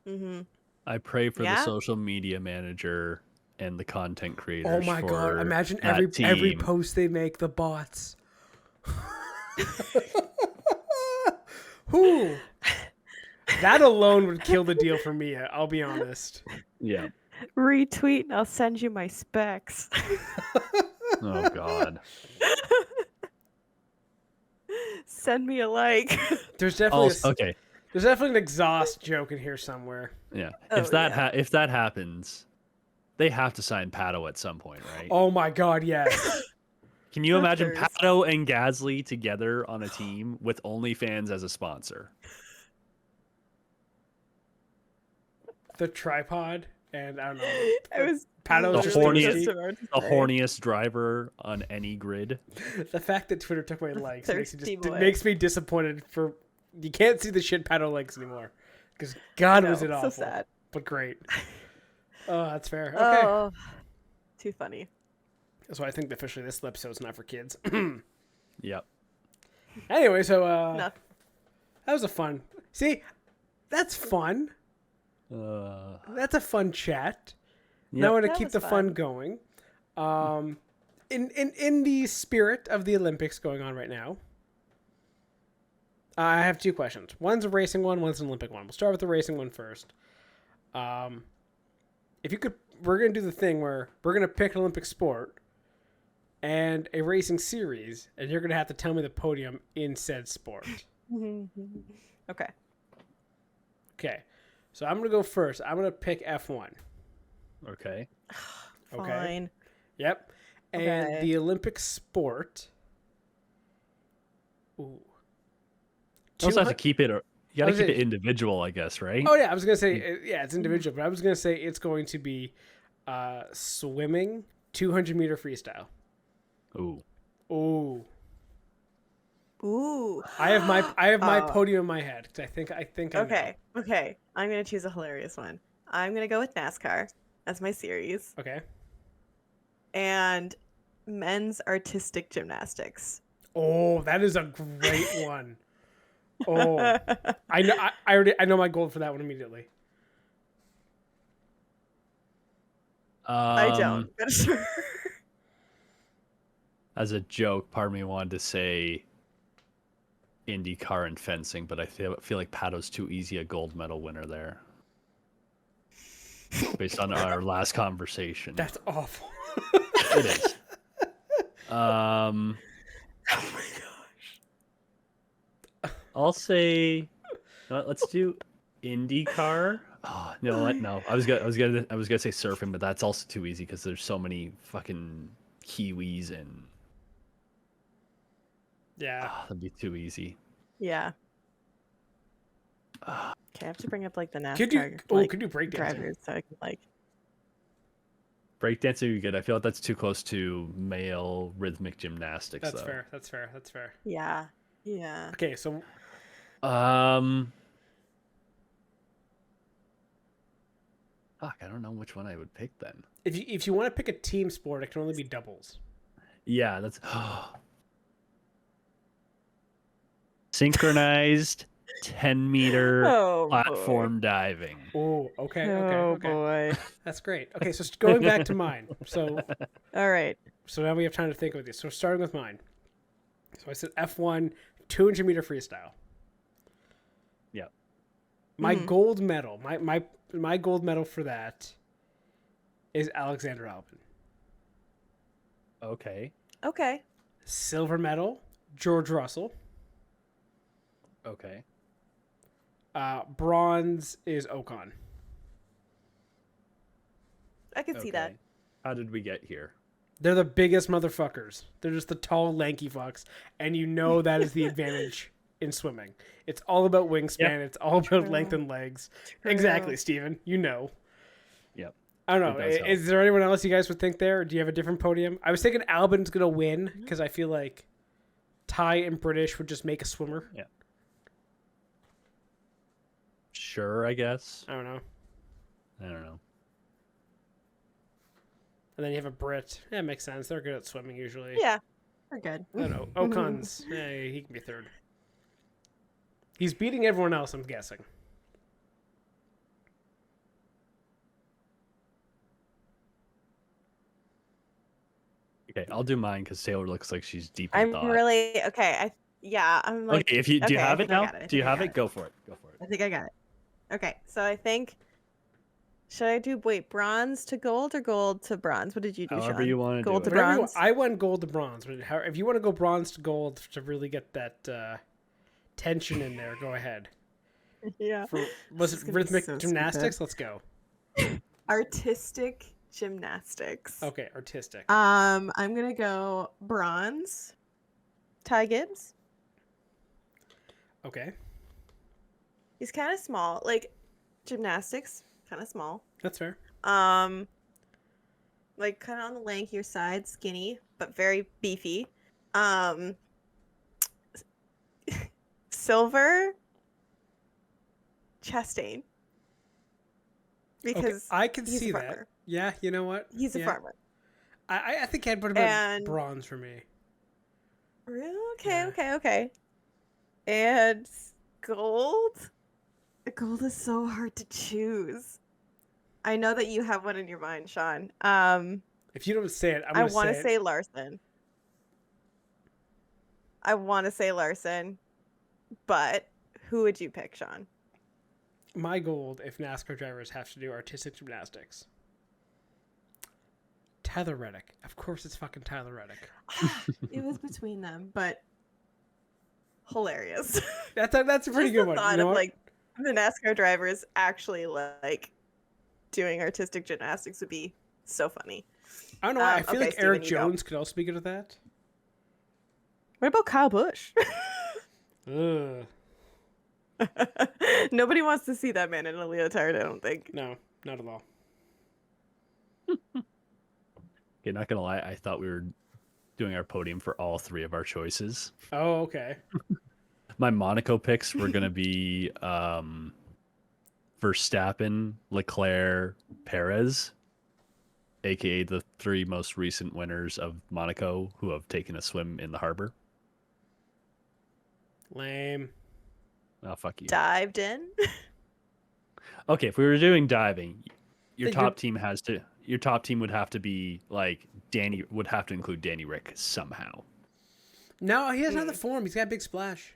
Mm-hmm. I pray for the Yeah? social media manager and the content creators. Oh my god! for Imagine that every team. post they make, the bots. Who? That alone would kill the deal for me. I'll be honest. Yeah. Retweet and I'll send you my specs. Oh god. Send me a like. There's definitely Also, okay. there's definitely an exhaust joke in here somewhere. Yeah. Oh, if that happens, they have to sign Pato at some point, right? Oh my god! Yes. Can you imagine Constructors. Pato and Gasly together on a team with OnlyFans as a sponsor? The tripod and I don't know. I was Paddle's The just horniest- thirsty. The horniest driver on any grid. The fact that Twitter took my likes Thirsty boy. makes me disappointed. For you can't see the shit Paddle likes anymore because God was it so awful, sad. but great. Oh, that's fair. Okay. Oh, too funny. So I think officially this episode's not for kids. Yep. Anyway, so No. that was a fun. See, that's fun. That's a fun chat. Yep. Now I want to That keep was the fun fun. going. In the spirit of the Olympics going on right now, I have two questions. One's a racing one, one's an Olympic one. We'll start with the racing one first. If you could, we're gonna do the thing where we're gonna pick an Olympic sport and a racing series, and you're gonna have to tell me the podium in said sport. Okay. Okay. So I'm going to go first. I'm going to pick F1. Okay. Okay. Fine. Yep. And Okay. the Olympic sport. Ooh. You also have to 200 keep it. You got to was keep it- it individual, I guess, right? Oh, yeah. I was going to say, yeah, it's individual, but I was going to say it's going to be swimming, 200-meter freestyle. Ooh. Ooh. Ooh. I have my Oh. podium in my head because I think I know. Okay. I'm gonna choose a hilarious one. I'm gonna go with NASCAR as my series Okay. and men's artistic gymnastics. Oh, that is a great one. Oh, I know. I know my goal for that one immediately. I don't. But sure. As a joke, part of me wanted to say IndyCar and fencing, but I feel like Pato's too easy a gold medal winner there. Based on our last conversation. That's awful. It is. Oh my gosh. I'll say, let's do IndyCar. Oh, no, what? No, I was gonna say surfing, but that's also too easy because there's so many fucking Kiwis and Yeah. that'd be too easy. Yeah. Okay, I have to bring up like the NASCAR Could you break drivers so I can like. Breakdancing would be good. I feel like that's too close to male rhythmic gymnastics. That's though. fair. That's fair. That's fair. Yeah. Yeah. Okay, so Fuck, I don't know which one I would pick then. if you want to pick a team sport, it can only be doubles. Yeah, that's synchronized 10-meter platform diving. Oh, okay. Oh boy. That's great. Okay, so going back to mine. So All right. now we have time to think about this. So starting with mine. So I said F1 200-meter freestyle. Yeah. My gold medal, my gold medal for that is Alexander Albon. Okay. Okay. Silver medal, George Russell. Okay. Bronze is Ocon. I can see that. How did we get here? They're the biggest motherfuckers. They're just the tall, lanky fucks, and you know that is the advantage in swimming. It's all about wingspan. Yep. It's all about True. length and legs. True. Exactly, Steven. You know. Yep. I don't know. It does help. Is there anyone else you guys would think there? Or do you have a different podium? I was thinking Albon's going to win because I feel like Thai and British would just make a swimmer. Yeah. Sure, I guess. I don't know. I don't know. And then you have a Brit. Yeah, it makes sense. They're good at swimming usually. Yeah. We're good. I don't know. Ocon's, he can be third. He's beating everyone else, I'm guessing. Okay, I'll do mine because Taylor looks like she's deep in I'm thought. really okay. I'm like. Okay, do you okay, have I it think I now? got it. I Do you think I have got it? Go for it. Go for I it. think I got it. Okay, so I think. Should I do bronze to gold or gold to bronze? What did you do, However Sean? you want to Gold do to it. Whatever bronze. I went gold to bronze. But if you want to go bronze to gold to really get that tension in there, go ahead. Yeah. Was This is it gonna be rhythmic so gymnastics? Let's go. Artistic gymnastics. Okay, artistic. I'm gonna go bronze. Ty Gibbs. Okay, He's kind of small. Like gymnastics, kind of small. that's fair. Like kind of on the lankier side, skinny but very beefy. Silver. Chastain. Okay, Because I can he's a see that. farmer. Yeah, you know what? He's a Yeah. farmer. I think I'd put him And- bronze for me. Really? Yeah. Okay. And gold? Gold is so hard to choose. I know that you have one in your mind, Sean. If you don't say it, I'm I gonna want to say say Larson. I want to say Larson. But who would you pick, Sean? my gold if NASCAR drivers have to do artistic gymnastics. Tyler Reddick. Of course it's fucking Tyler Reddick. It was between them, but hilarious. That's a pretty Just good the one. thought You know of what? like the NASCAR drivers actually like doing artistic gymnastics would be so funny. I don't know why. I feel okay, like Steven, Eric you go. Jones could also be good at that. What about Kyle Busch? Ugh. Nobody wants to see that man in a leotard, I don't think. No, not at all. Okay, not gonna lie, I thought we were doing our podium for all three of our choices. Oh, okay. My Monaco picks were gonna be Verstappen, Leclerc, Perez, aka the three most recent winners of Monaco who have taken a swim in the harbor. Lame. Oh, fuck you. Dived in. Okay, if we were doing diving, your Think top team would have to be like would have to include Danny Rick somehow. No, he doesn't have the form. He's got a big splash.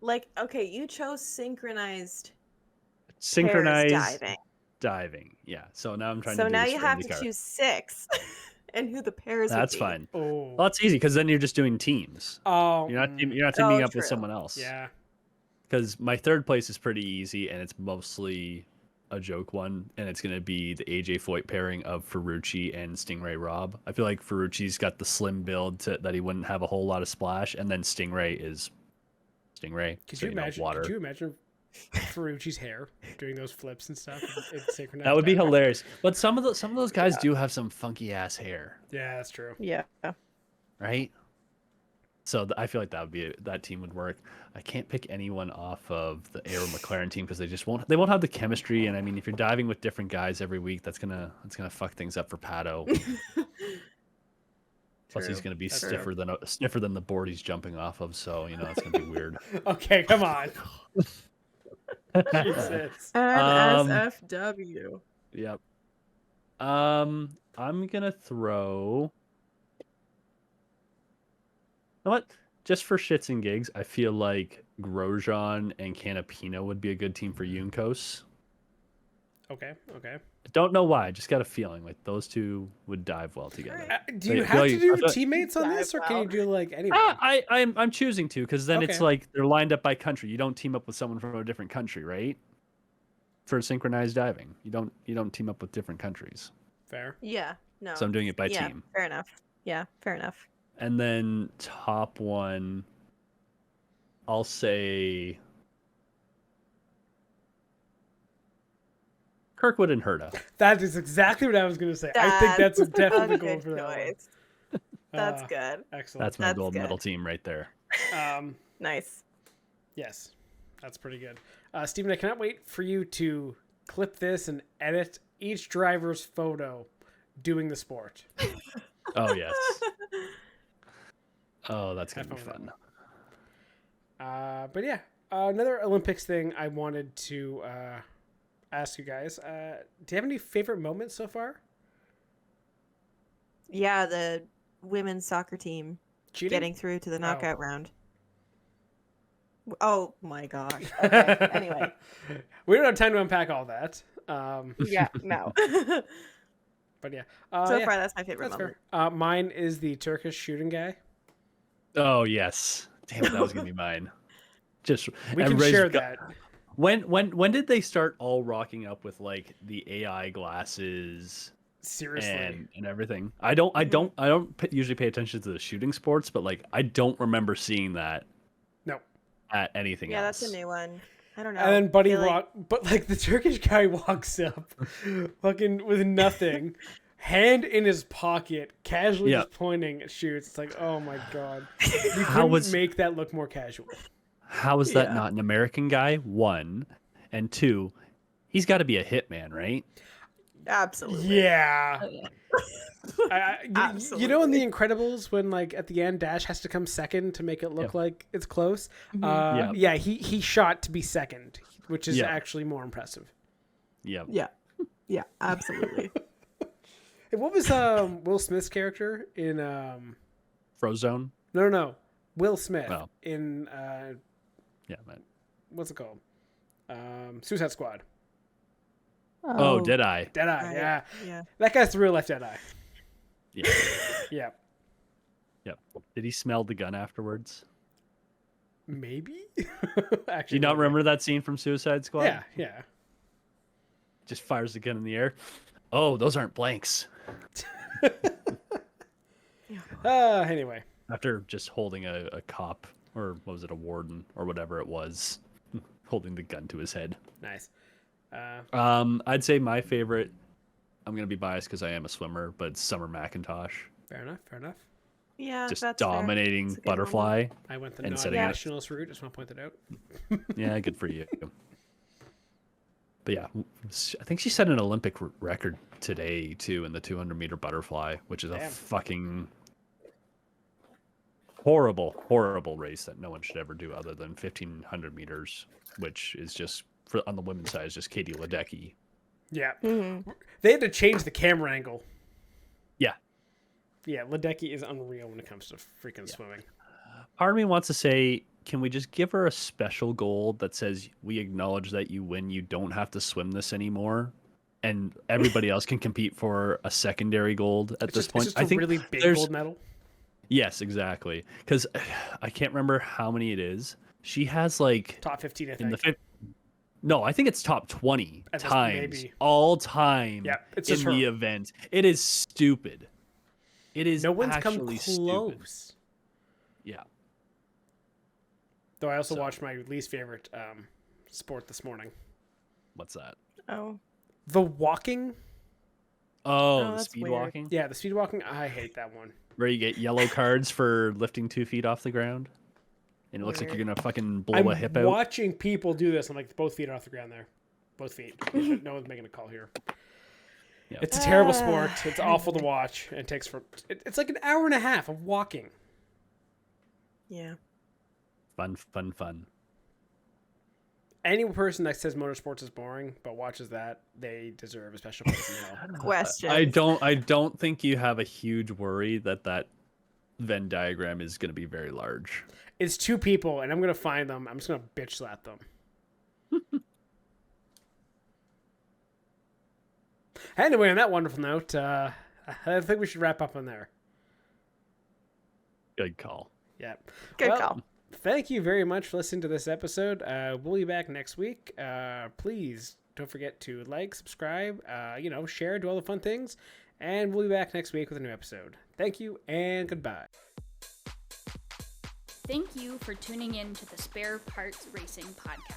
Like, okay, you chose synchronized Synchronized diving. diving. Yeah. So now I'm trying So to do now this you for have to IndyCar. choose 6 and who the pairs That's would be. fine. Oh. Well, that's easy because then you're just doing teams. Oh. You're not teaming up with true. someone else. Yeah. Because my third place is pretty easy and it's mostly a joke one, and it's going to be the AJ Foyt pairing of Ferrucci and Stingray Robb. I feel like Ferrucci's got the slim build that he wouldn't have a whole lot of splash, and then Stingray is Stingray. Could so, you imagine? water. Could you imagine Ferrucci's hair doing those flips and stuff? It's synchronized. That would be diving. hilarious. But some of those guys do have some funky ass hair, Yeah, that's true. Yeah. right? So I feel like that team would work. I can't pick anyone off of the Aero McLaren team because they won't have the chemistry. And I mean, if you're diving with different guys every week, that's gonna fuck things up for Pato. Plus, he's gonna be That's stiffer than the board he's jumping off of. So it's gonna be weird. Okay, come on. Jesus. NSFW. Yep. I'm gonna throw. You know what? Just for shits and gigs, I feel like Grosjean and Canapino would be a good team for Juncos. Okay. I don't know why. I just got a feeling like those two would dive well together. Do you I have feel to like- do I feel- teammates on this, or can you do like anyone? I'm choosing to because then it's Okay. like they're lined up by country. You don't team up with someone from a different country, right? For synchronized diving, you don't team up with different countries. Fair. Yeah. No. So I'm doing it by team. Fair enough. Yeah, fair enough. And then top one, I'll say Kirkwood and Herta. That is exactly what I was going to say. I think that's definitely a going good for that one. choice. That's Uh, good. Excellent. That's my That's gold good. medal team right there. Nice. Yes, that's pretty good. Steven, I cannot wait for you to clip this and edit each driver's photo doing the sport. Oh yes. Oh, that's gonna Have be fun with fun. But yeah, another Olympics thing I wanted to ask you guys. Do you have any favorite moments so far? Yeah, the women's soccer team Cheating? getting through to the knockout round. Oh my gosh. Okay. Anyway. We don't have time to unpack all that. Yeah, no. But yeah. So yeah, far, that's my favorite that's moment. fair. Mine is the Turkish shooting guy. Oh yes. Damn it, that was gonna be mine. Just We and can Rez share got- that. When did they start all rocking up with like the AI glasses Seriously. and everything? I don't usually pay attention to the shooting sports, but like I don't remember seeing that No. at anything Yeah, else. that's a new one. I don't know. And then Buddy feel like- but like the Turkish guy walks up, fucking with nothing, hand in his pocket, casually Yeah. just pointing at shoots. It's like, oh my god, you How couldn't was- make that look more casual. How is that Yeah. not an American guy? One, and two, he's got to be a hitman, right? Absolutely. Yeah. You know in The Absolutely. Incredibles when like at the end Dash has to come second to make it look like it's close? Mm-hmm. Yeah, he shot to be second, which is Yeah. actually more impressive. Yep. Yeah. Yeah, absolutely. Hey, what was Will Smith's character in Frozone. No. Will Smith Oh. in Yeah, man. what's it called? Suicide Squad. Oh, Deadeye. Deadeye, Right. yeah. Yeah. That guy's the real life Deadeye. Yeah. Yeah. Yep. Did he smell the gun afterwards? Maybe. Do Actually, you not maybe. remember that scene from Suicide Squad? Yeah, yeah. Just fires the gun in the air. Oh, those aren't blanks. Anyway. After just holding a cop, or what was it, a warden, or whatever it was, holding the gun to his head. Nice. I'd say my favorite, I'm going to be biased because I am a swimmer, but it's Summer McIntosh. Fair enough. Fair enough. Yeah, Just that's dominating That's a good butterfly. I went the And setting it- non-nationals route. Just want to point that out. Yeah, good for you. But yeah, I think she set an Olympic record today, too, in the 200-meter butterfly, which is a Damn. fucking horrible, horrible race that no one should ever do other than 1,500 meters, which is just, on the women's side, is just Katie Ledecky. Yeah. Mm-hmm. They had to change the camera angle. Yeah. Yeah, Ledecky is unreal when it comes to freaking swimming. Part of me wants to say, can we just give her a special gold that says, we acknowledge that you win, you don't have to swim this anymore, and everybody else can compete for a secondary gold at this point? It's just a really big gold medal. Yes, exactly. Because I can't remember how many it is. She has like Top 15, I in think. the no, I think it's top 20 At this- times maybe. all time Yeah, it's in just the her. event. It is stupid. It is No one's come actually close. stupid. Yeah. Though I also So- watched my least favorite sport this morning. What's that? Oh. The walking. Oh, Oh, the that's speed weird. walking? Yeah, the speed walking. I hate that one. Where you get yellow cards for lifting 2 feet off the ground. And it looks like Weird. you're going to fucking blow I'm a hip out. watching people do this. I'm like, both feet are off the ground there. Both feet. No one's making a call here. Yeah. It's a terrible sport. It's awful to watch. And it takes it's like an hour and a half of walking. Yeah. Fun, fun, fun. Any person that says motorsports is boring but watches that, they deserve a special place in hell. Question. I don't think you have a huge worry that Venn diagram is going to be very large. It's two people, and I'm gonna find them. I'm just gonna bitch slap them. Anyway, on that wonderful note, I think we should wrap up on there. Good call. Yeah. Good Well, call. Thank you very much for listening to this episode. We'll be back next week. Please don't forget to like, subscribe, share, do all the fun things. And we'll be back next week with a new episode. Thank you and goodbye. Thank you for tuning in to the Spare Parts Racing podcast.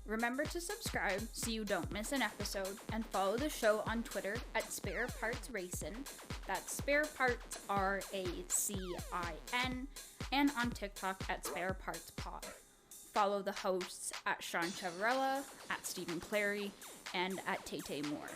Remember to subscribe so you don't miss an episode, and follow the show on Twitter at Spare Parts Racing. That's Spare Parts RACIN, and on TikTok at Spare Parts Pod. Follow the hosts at Sean Chavarella, at Stephen Clary, and at Tay Moore.